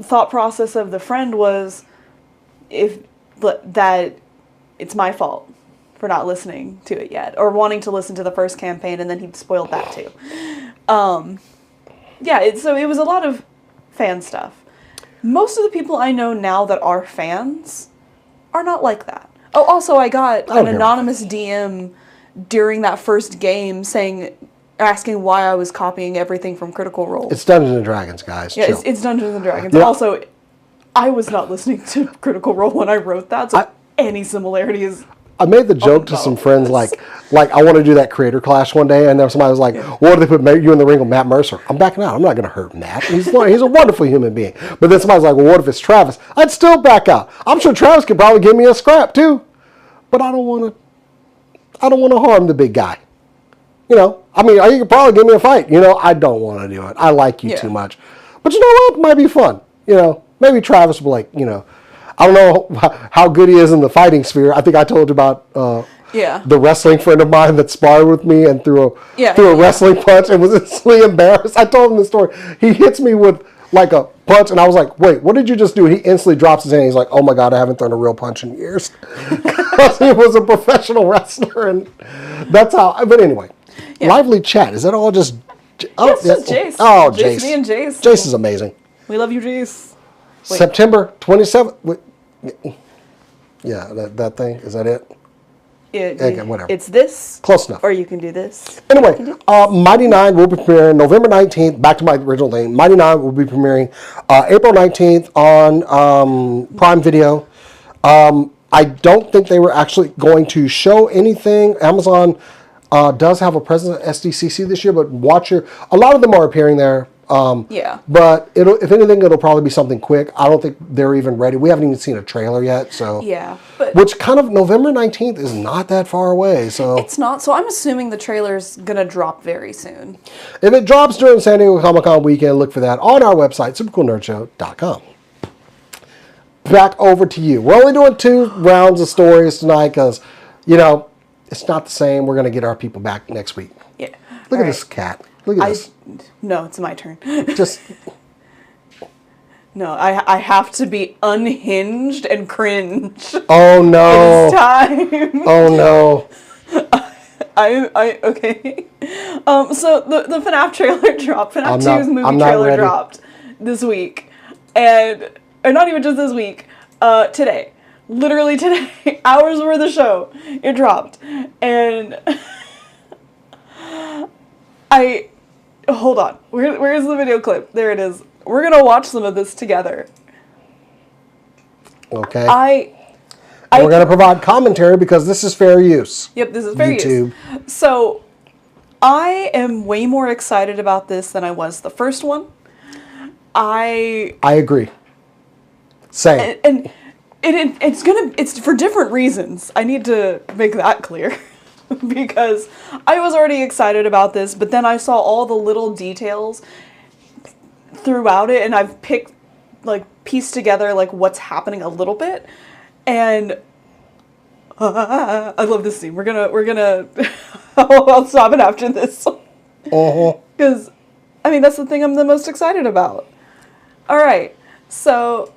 thought process of the friend was that it's my fault for not listening to it yet, or wanting to listen to the first campaign, and then he'd spoiled that too. So it was a lot of fan stuff. Most of the people I know now that are fans are not like that. Oh, also, I got an anonymous DM during that first game asking why I was copying everything from Critical Role. It's Dungeons and Dragons, guys. Yeah, it's Dungeons and Dragons. Yeah. And also, I was not listening to Critical Role when I wrote that, so any similarity is... I made the joke to some friends, like I want to do that creator clash one day, and then somebody was like, "What do they put you in the ring with Matt Mercer?" I'm backing out. I'm not going to hurt Matt. He's a wonderful human being. But then somebody's like, "Well, what if it's Travis?" I'd still back out. I'm sure Travis could probably give me a scrap too, but I don't want to harm the big guy. You know, I mean, you could probably give me a fight. You know, I don't want to do it. I like you too much. But you know what? It might be fun. You know, maybe Travis will, like, you know, I don't know how good he is in the fighting sphere. I think I told you about the wrestling friend of mine that sparred with me and threw a wrestling punch and was instantly embarrassed. I told him the story. He hits me with like a punch, and I was like, "Wait, what did you just do?" He instantly drops his hand. He's like, "Oh my God, I haven't thrown a real punch in years," because he was a professional wrestler, and that's how. But anyway, lively chat. Is that all just? It's just Jace. Oh, Jace. Me and Jace. Jace is amazing. We love you, Jace. Wait. September 27th. Yeah, that thing. Is that it? Okay, whatever. It's this. Close enough. Or you can do this. Anyway, Mighty 9 will be premiering November 19th. Back to my original thing. Mighty 9 will be premiering April 19th on Prime Video. I don't think they were actually going to show anything. Amazon does have a presence at SDCC this year, but a lot of them are appearing there. But if anything, it'll probably be something quick. I don't think they're even ready. We haven't even seen a trailer yet, so which kind of November 19th is not that far away. So it's not. So I'm assuming the trailer's gonna drop very soon. If it drops during San Diego Comic-Con weekend, look for that on our website, supercoolnerdshow.com. Back over to you. We're only doing 2 rounds of stories tonight because, you know, it's not the same. We're gonna get our people back next week. Yeah. Look at this cat. Look at this. No, it's my turn. Just... No, I have to be unhinged and cringe. Oh, no. It's time. Oh, no. Okay. So the FNAF trailer dropped. FNAF 2's movie trailer dropped this week. Or not even just this week. Today. Literally today. Hours before the show. It dropped. And... Hold on. Where's the video clip? There it is. We're gonna watch some of this together. Okay. We're gonna provide commentary because this is fair use. Yep, this is fair use. So, I am way more excited about this than I was the first one. I agree. Same. And it's for different reasons. I need to make that clear. Because I was already excited about this, but then I saw all the little details throughout it, and I've pieced together what's happening a little bit, and I love this scene. We're gonna I'll stop it after this. Because I mean that's the thing I'm the most excited about. All right, so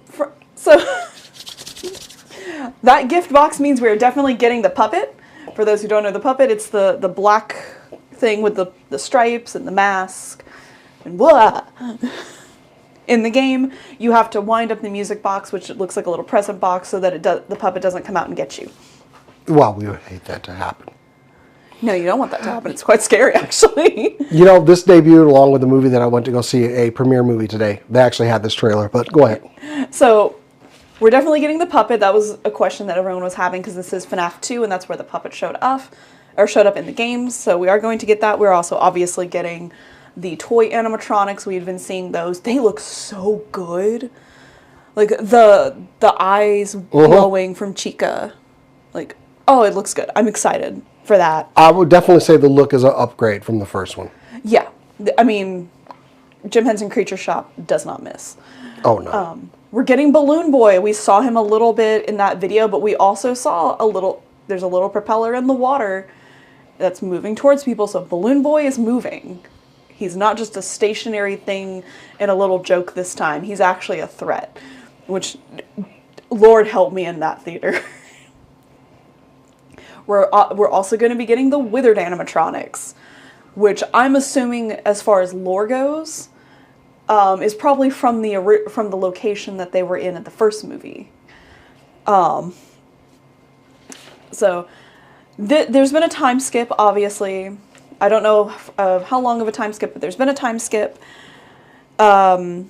that gift box means we're definitely getting the puppet. For those who don't know the puppet, it's the black thing with the stripes and the mask. And blah. In the game, you have to wind up the music box, which looks like a little present box, so that the puppet doesn't come out and get you. Well, we would hate that to happen. No, you don't want that to happen. It's quite scary, actually. You know, this debuted along with the movie that I went to go see, a premiere movie today. They actually had this trailer, but go ahead. So... we're definitely getting the puppet. That was a question that everyone was having because this is FNAF 2 and that's where the puppet showed up in the games. So we are going to get that. We're also obviously getting the toy animatronics. We've been seeing those. They look so good. Like the eyes glowing from Chica. Like, oh, it looks good. I'm excited for that. I would definitely say the look is an upgrade from the first one. Yeah. I mean, Jim Henson Creature Shop does not miss. Oh, no. We're getting Balloon Boy. We saw him a little bit in that video, but we also saw there's a little propeller in the water that's moving towards people. So Balloon Boy is moving. He's not just a stationary thing and a little joke this time. He's actually a threat, which, Lord help me in that theater. We're also going to be getting the Withered animatronics, which I'm assuming, as far as lore goes, is probably from the location that they were in at the first movie. So there's been a time skip, obviously. I don't know how long of a time skip, but there's been a time skip. The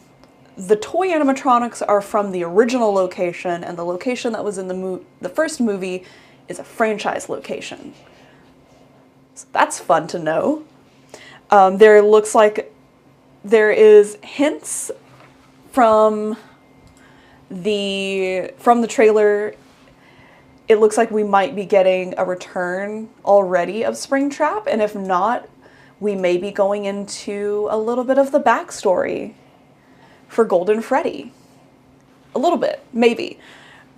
toy animatronics are from the original location, and the location that was in the first movie is a franchise location. So that's fun to know. There looks like there is hints from the trailer. It looks like we might be getting a return already of Springtrap, and if not, we may be going into a little bit of the backstory for Golden Freddy. A little bit, maybe.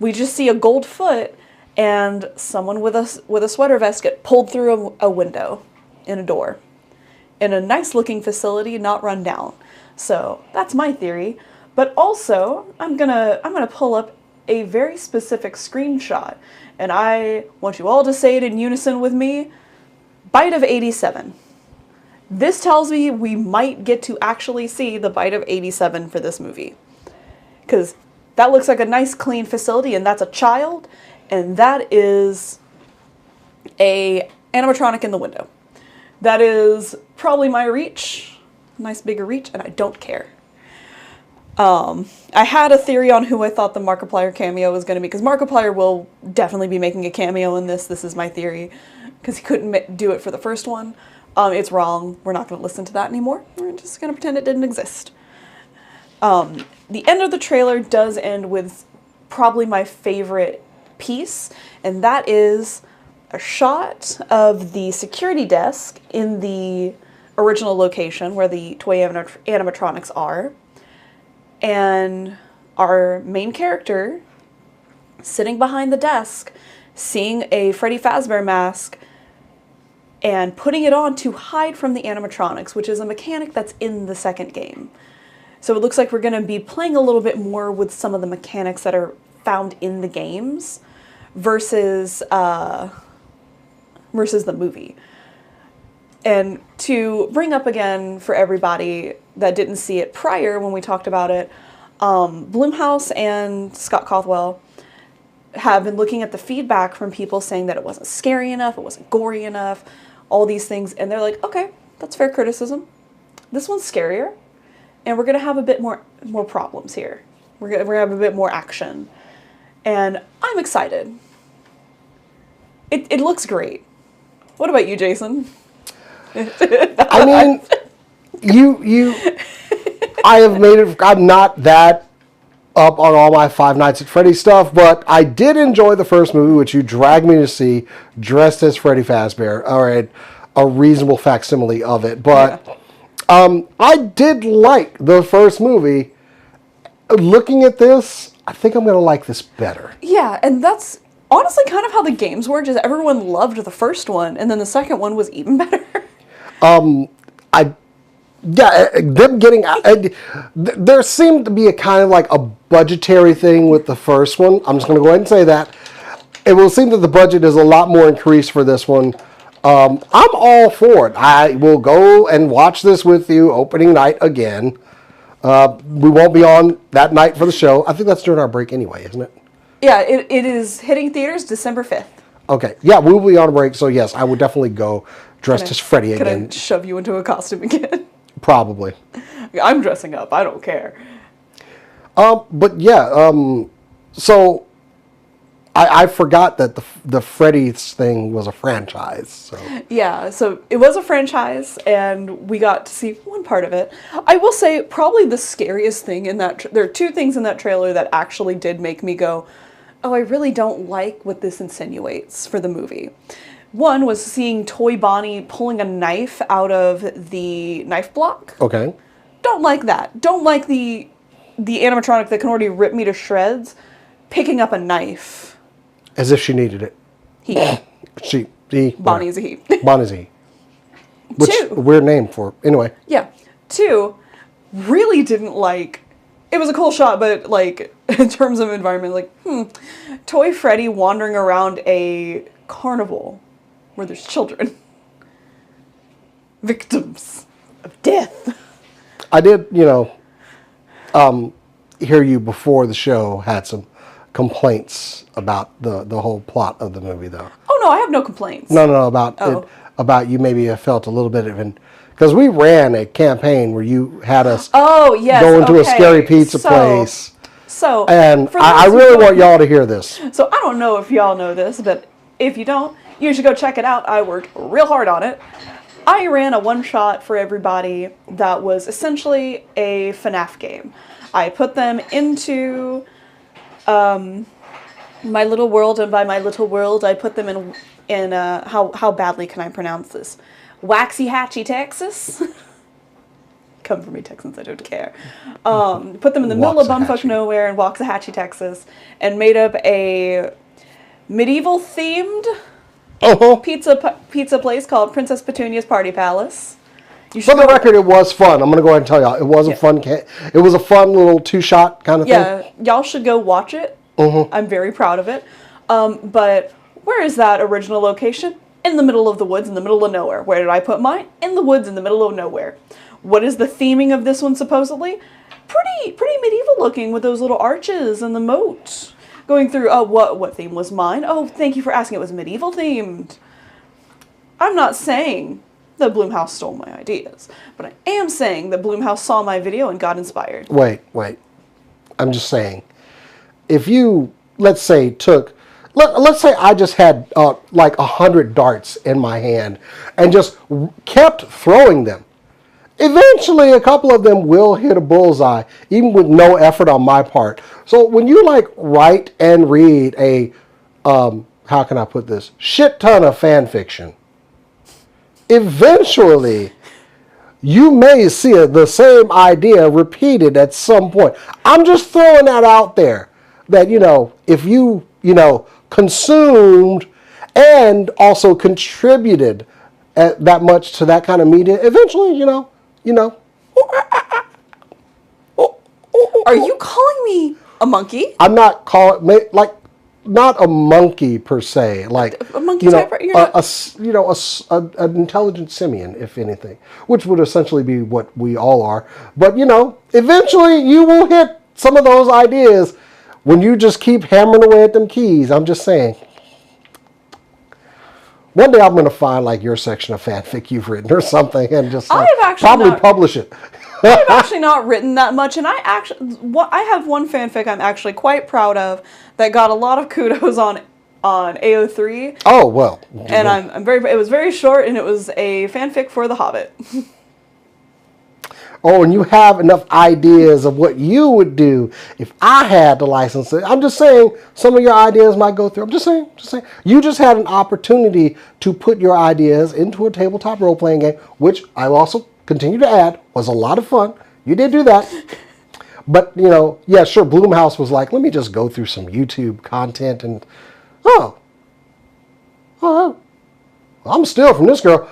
We just see a gold foot and someone with a sweater vest get pulled through a window in a door in a nice looking facility, not run down. So that's my theory. But also, I'm gonna pull up a very specific screenshot, and I want you all to say it in unison with me. Bite of 87. This tells me we might get to actually see the Bite of 87 for this movie. Because that looks like a nice clean facility, and that's a child, and that is a animatronic in the window. That is probably my reach. Nice bigger reach, and I don't care. I had a theory on who I thought the Markiplier cameo was going to be, because Markiplier will definitely be making a cameo in this. This is my theory, because he couldn't do it for the first one. It's wrong. We're not going to listen to that anymore. We're just going to pretend it didn't exist. The end of the trailer does end with probably my favorite piece, and that is a shot of the security desk in the original location where the toy animatronics are. And our main character sitting behind the desk, seeing a Freddy Fazbear mask and putting it on to hide from the animatronics, which is a mechanic that's in the second game. So it looks like we're going to be playing a little bit more with some of the mechanics that are found in the games versus the movie. And to bring up again for everybody that didn't see it prior when we talked about it, Blumhouse and Scott Cawthwell have been looking at the feedback from people saying that it wasn't scary enough, it wasn't gory enough, all these things, and they're like, okay, that's fair criticism. This one's scarier, and we're gonna have a bit more problems here. We're gonna have a bit more action, and I'm excited. It looks great. What about you, Jason? I mean, I have made it, I'm not that up on all my Five Nights at Freddy's stuff, but I did enjoy the first movie, which you dragged me to see, dressed as Freddy Fazbear, or a reasonable facsimile of it. But I did like the first movie. Looking at this, I think I'm going to like this better. Yeah, and that's honestly kind of how the games work, is everyone loved the first one, and then the second one was even better. Them getting there seemed to be a kind of like a budgetary thing with the first one. I'm just going to go ahead and say that. It will seem that the budget is a lot more increased for this one. I'm all for it. I will go and watch this with you opening night again. We won't be on that night for the show. I think that's during our break anyway, isn't it? Yeah, it is hitting theaters December 5th. Okay. Yeah, we will be on a break, so yes, I would definitely go dressed as Freddy again. Can I shove you into a costume again? Probably. I'm dressing up. I don't care. But yeah, so I forgot that the Freddy's thing was a franchise. So Yeah, so it was a franchise, and we got to see one part of it. I will say, probably the scariest thing in that, there are two things in that trailer that actually did make me go, oh, I really don't like what this insinuates for the movie. One was seeing Toy Bonnie pulling a knife out of the knife block. okay, Don't like that. Don't like the animatronic that can already rip me to shreds picking up a knife. as if she needed it. He. Bonnie's a he. Bonnie's a he. Which Two. a weird name for anyway. Yeah. Two, really didn't like. It was a cool shot, but like in terms of environment, like Toy Freddy wandering around a carnival where there's children, victims of death. I did, hear you before the show had some complaints about the whole plot of the movie, though. Oh no, I have no complaints. No, about it, about you maybe have felt a little bit of because we ran a campaign where you had us Oh yes, go into a okay. scary pizza place. So, And for I those who really don't- want y'all to hear this. So I don't know if y'all know this, but if you don't, you should go check it out. I worked real hard on it. I ran a one-shot for everybody that was essentially a FNAF game. I put them into my little world, and by my little world, I put them in how badly can I pronounce this? Waxahachie, Texas. Come for me, Texans, I don't care. Put them in the middle of bumfuck nowhere in Waxahachie, Texas, and made up a medieval themed pizza place called Princess Petunia's Party Palace. For the record, it was fun. I'm going to go ahead and tell y'all. It was a fun. It was a fun little two-shot kind of thing. Yeah, y'all should go watch it. I'm very proud of it. But where is that original location? In the middle of the woods, in the middle of nowhere. Where did I put mine? In the woods, in the middle of nowhere. What is the theming of this one supposedly? Pretty medieval looking with those little arches and the moat going through. Oh, what theme was mine? Oh, thank you for asking. It was medieval themed. I'm not saying that Blumhouse stole my ideas, but I am saying that Blumhouse saw my video and got inspired. Wait. I'm just saying, if you, let's say, let's say I just had like 100 darts in my hand and just kept throwing them. Eventually, a couple of them will hit a bullseye, even with no effort on my part. So when you like write and read a, how can I put this, shit ton of fan fiction, eventually you may see the same idea repeated at some point. I'm just throwing that out there, that, if you, consumed and also contributed that much to that kind of media, eventually, Are you calling me a monkey? I'm not calling, like, not a monkey per se, like a monkey type. an intelligent simian, if anything, which would essentially be what we all are. But eventually you will hit some of those ideas when you just keep hammering away at them keys. I'm just saying. One day I'm going to find like your section of fanfic you've written or something, and just probably publish it. I've actually not written that much, and I have one fanfic I'm actually quite proud of that got a lot of kudos on AO3. Oh well, and I'm very. It was very short, and it was a fanfic for The Hobbit. Oh, and you have enough ideas of what you would do if I had the license. I'm just saying some of your ideas might go through. I'm just saying. You just had an opportunity to put your ideas into a tabletop role-playing game, which I also continue to add was a lot of fun. You did do that. But, yeah, sure, Blumhouse was like, let me just go through some YouTube content and, I'm still from this girl.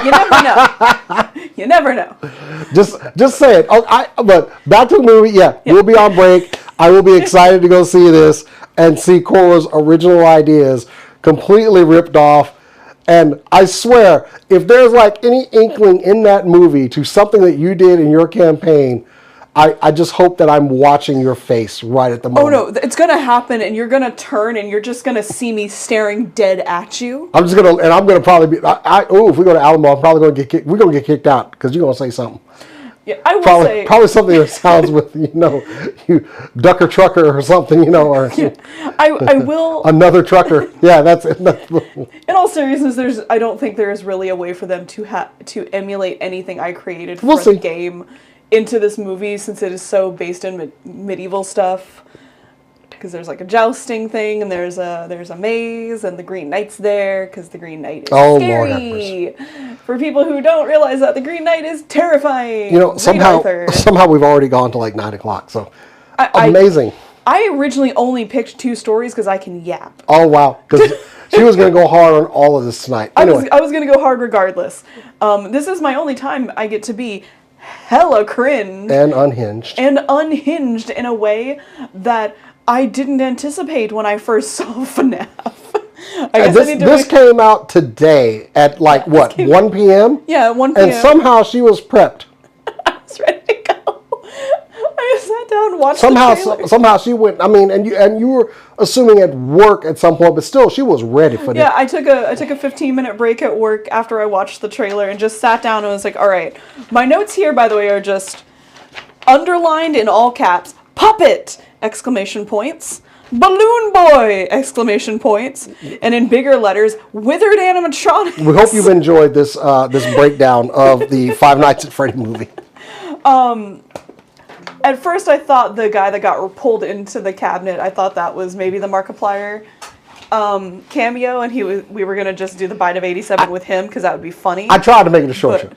You never know. You never know. Just say it. But back to the movie. Yeah, we'll be on break. I will be excited to go see this and see Cora's original ideas completely ripped off. And I swear, if there's like any inkling in that movie to something that you did in your campaign, I just hope that I'm watching your face right at the moment. Oh no, it's gonna happen, and you're gonna turn, and you're just gonna see me staring dead at you. I'm gonna probably be. If we go to Alamo, I'm probably gonna get kicked. We're gonna get kicked out because you're gonna say something. Yeah, I will say probably something that sounds with you ducker trucker or something, or I will. another trucker. Yeah, that's it. In all seriousness, I don't think there is really a way for them to emulate anything I created for We'll the see. game into this movie, since it is so based in medieval stuff. Because there's like a jousting thing, and there's a maze, and the Green Knight's there because the Green Knight is scary. For people who don't realize that, the Green Knight is terrifying. Somehow we've already gone to like 9:00. So amazing. I originally only picked 2 stories because I can yap. Oh wow, because she was going to go hard on all of this tonight. Anyway. I was going to go hard regardless. This is my only time I get to be hella cringe and unhinged in a way that I didn't anticipate when I first saw FNAF. This came out today at like what, 1 p.m.? Yeah, 1 p.m. And somehow she was prepped. I was ready to go. I sat down and watched the trailer. Somehow she went. I mean, and you were assuming at work at some point, but still she was ready for this. Yeah, I took a 15-minute break at work after I watched the trailer and just sat down and was like, all right. My notes here, by the way, are just underlined in all caps. Puppet! Exclamation points. Balloon Boy! Exclamation points. And in bigger letters, withered animatronics. We hope you've enjoyed this breakdown of the Five Nights at Freddy movie. At first I thought the guy that got pulled into the cabinet, I thought that was maybe the Markiplier cameo, and we were going to just do the Bite of 87 with him because that would be funny. I tried to make it a short show.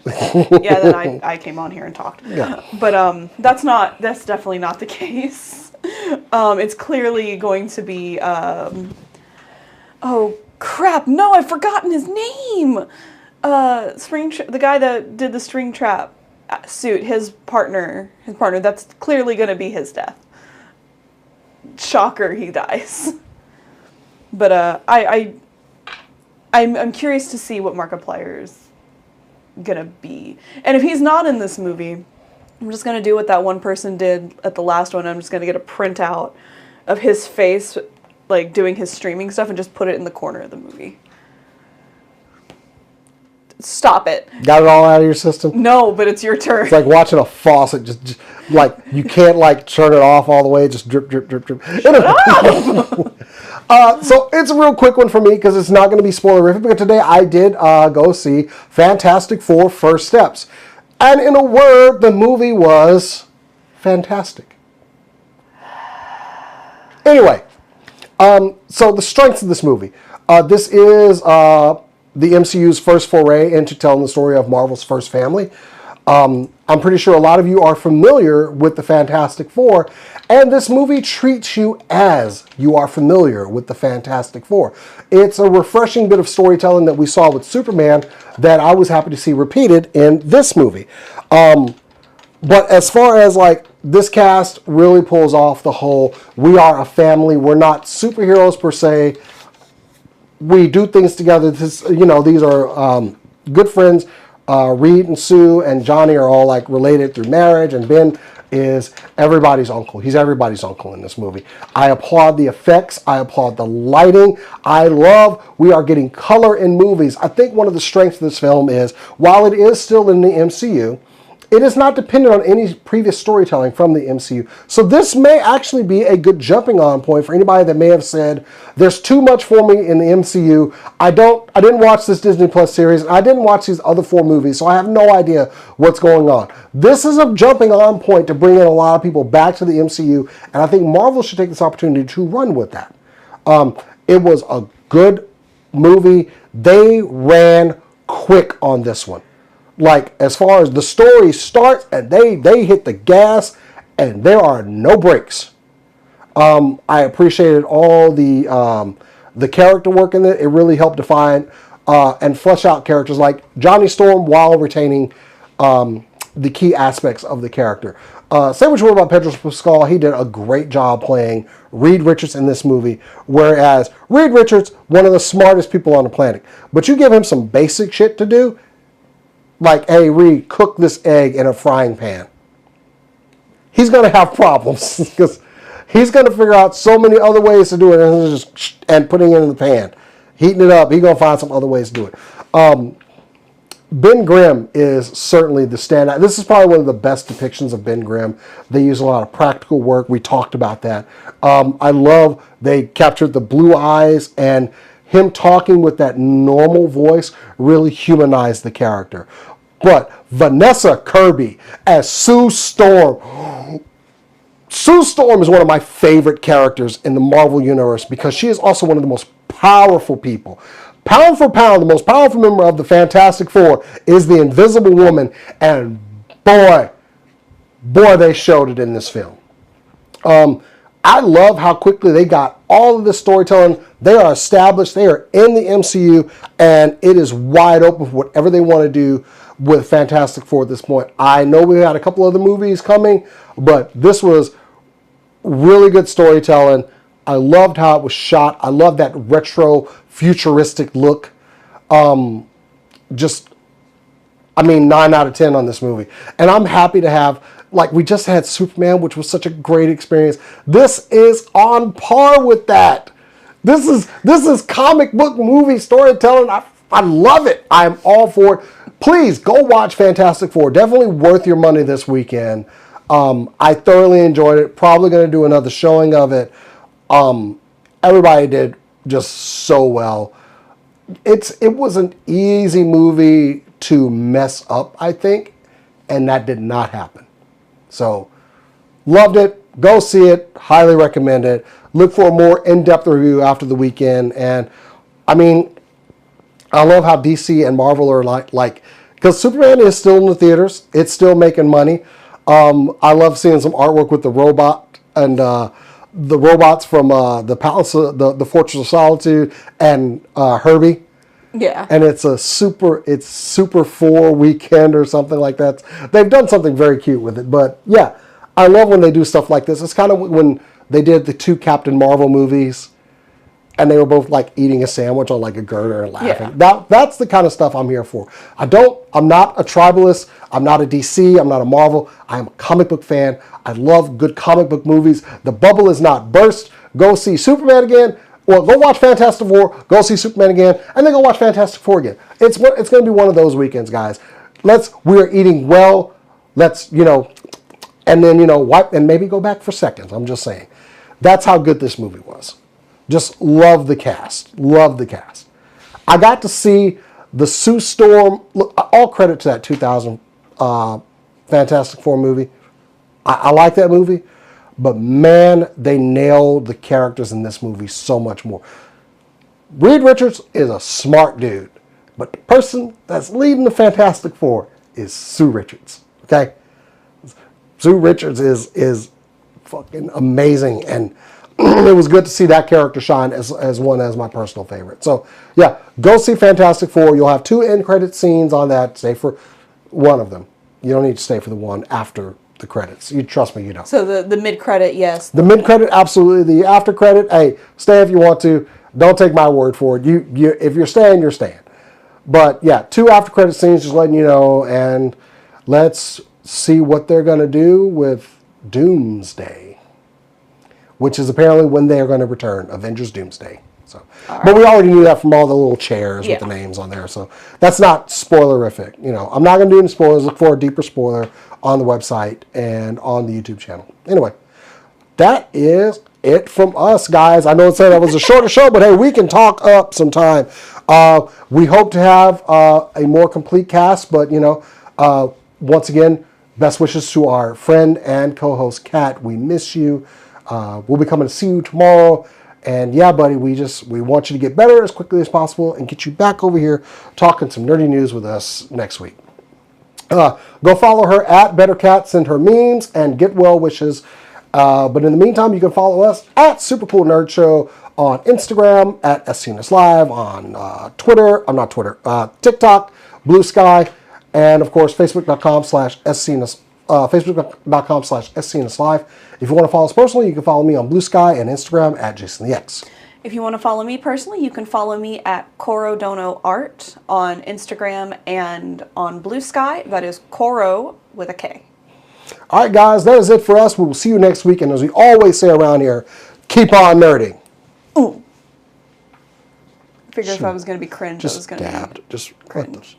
Yeah, then I came on here and talked. Yeah. But that's definitely not the case. It's clearly going to be oh crap, no, I've forgotten his name. The guy that did the String Trap suit, his partner, that's clearly going to be his death. Shocker, he dies. But I'm curious to see what Markiplier's gonna be. And if he's not in this movie, I'm just gonna do what that one person did at the last one. I'm just gonna get a printout of his face, like doing his streaming stuff, and just put it in the corner of the movie. Stop it. Got it all out of your system? No, but it's your turn. It's like watching a faucet. Just like you can't like turn it off all the way. Just drip, drip, drip, drip. So it's a real quick one for me because it's not going to be spoilerific. But today I did go see Fantastic Four: First Steps, and in a word, the movie was fantastic. Anyway, so the strengths of this movie. This is the MCU's first foray into telling the story of Marvel's first family. I'm pretty sure a lot of you are familiar with the Fantastic Four, and this movie treats you as you are familiar with the Fantastic Four. It's a refreshing bit of storytelling that we saw with Superman that I was happy to see repeated in this movie. But as far as like this cast really pulls off the whole, we are a family, we're not superheroes per se, we do things together. These are good friends. Reed and Sue and Johnny are all like related through marriage, and Ben is everybody's uncle. He's everybody's uncle in this movie. I applaud the effects. I applaud the lighting. I love we are getting color in movies. I think one of the strengths of this film is, while it is still in the MCU, it is not dependent on any previous storytelling from the MCU. So this may actually be a good jumping on point for anybody that may have said, there's too much for me in the MCU. I didn't watch this Disney Plus series, and I didn't watch these other 4 movies, so I have no idea what's going on. This is a jumping on point to bring in a lot of people back to the MCU, and I think Marvel should take this opportunity to run with that. It was a good movie. They ran quick on this one. Like, as far as the story starts, and they hit the gas, and there are no breaks. I appreciated all the character work in it. It really helped define and flesh out characters like Johnny Storm while retaining the key aspects of the character. Say what you will about Pedro Pascal, he did a great job playing Reed Richards in this movie, whereas Reed Richards, one of the smartest people on the planet. But you give him some basic shit to do, like, hey, Reed, cook this egg in a frying pan. He's going to have problems because he's going to figure out so many other ways to do it and putting it in the pan. Heating it up, he's going to find some other ways to do it. Ben Grimm is certainly the standout. This is probably one of the best depictions of Ben Grimm. They use a lot of practical work. We talked about that. I love they captured the blue eyes, and him talking with that normal voice really humanized the character. But Vanessa Kirby as Sue Storm. Sue Storm is one of my favorite characters in the Marvel Universe because she is also one of the most powerful people. Pound for pound, the most powerful member of the Fantastic Four is the Invisible Woman, and boy, they showed it in this film. I love how quickly they got all of this storytelling. They are established. They are in the MCU, and it is wide open for whatever they want to do with Fantastic Four at this point. I know we had a couple other movies coming, but this was really good storytelling. I loved how it was shot. I love that retro, futuristic look. 9 out of 10 on this movie. And I'm happy to have, like, we just had Superman, which was such a great experience. This is on par with that. This is comic book movie storytelling. I love it. I'm all for it. Please go watch Fantastic Four. Definitely worth your money this weekend. I thoroughly enjoyed it. Probably going to do another showing of it. Everybody did just so well. It was an easy movie to mess up, I think, and that did not happen. So, loved it. Go see it. Highly recommend it. Look for a more in-depth review after the weekend. And I love how DC and Marvel are like, because Superman is still in the theaters. It's still making money. I love seeing some artwork with the robot and the robots from the Palace, the Fortress of Solitude, and Herbie. Yeah. And it's Super 4 weekend or something like that. They've done something very cute with it. But yeah, I love when they do stuff like this. It's kind of when they did the 2 Captain Marvel movies, and they were both like eating a sandwich on like a girder and laughing. Yeah. That's the kind of stuff I'm here for. I'm not a tribalist. I'm not a DC. I'm not a Marvel. I'm a comic book fan. I love good comic book movies. The bubble is not burst. Go see Superman again. Well, go watch Fantastic Four. Go see Superman again, and then go watch Fantastic Four again. It's going to be one of those weekends, guys. We are eating well. Let's and then wipe and maybe go back for seconds. I'm just saying. That's how good this movie was. Just love the cast. Love the cast. I got to see the Sue Storm. Look, all credit to that 2000 Fantastic Four movie. I like that movie. But man, they nailed the characters in this movie so much more. Reed Richards is a smart dude. But the person that's leading the Fantastic Four is Sue Richards. Okay? Sue Richards is fucking amazing. And it was good to see that character shine as my personal favorite. So, yeah, go see Fantastic Four. You'll have 2 end credit scenes on that. Stay for one of them. You don't need to stay for the one after the credits. You trust me, you don't. So the mid-credit, yes. The mid-credit, absolutely. The after-credit, hey, stay if you want to. Don't take my word for it. You if you're staying, you're staying. But, yeah, 2 after-credit scenes, just letting you know. And let's see what they're going to do with Doomsday, which is apparently when they are going to return, Avengers Doomsday. So, right. But we already knew that from all the little chairs with the names on there. So that's not spoilerific. I'm not going to do any spoilers. Look for a deeper spoiler on the website and on the YouTube channel. Anyway, that is it from us, guys. I know it said that was a shorter show, but hey, we can talk up some time. We hope to have a more complete cast, but once again, best wishes to our friend and co-host Kat. We miss you. We'll be coming to see you tomorrow. And yeah, buddy, we want you to get better as quickly as possible and get you back over here talking some nerdy news with us next week. Go follow her at BetterCat, send her memes, and get well wishes. But in the meantime, you can follow us at Super Cool Nerd Show on Instagram, at SCNS Live, on TikTok, Blue Sky, and of course, Facebook.com/SCNS, Facebook.com/SCNS Live. If you want to follow us personally, you can follow me on Blue Sky and Instagram at Jason the X. If you want to follow me personally, you can follow me at Corodono Art on Instagram and on Blue Sky. That is Coro with a K. All right, guys, that is it for us. We will see you next week. And as we always say around here, keep on nerding. Ooh. I figured if I was going to be cringe, I was going to be just cringe.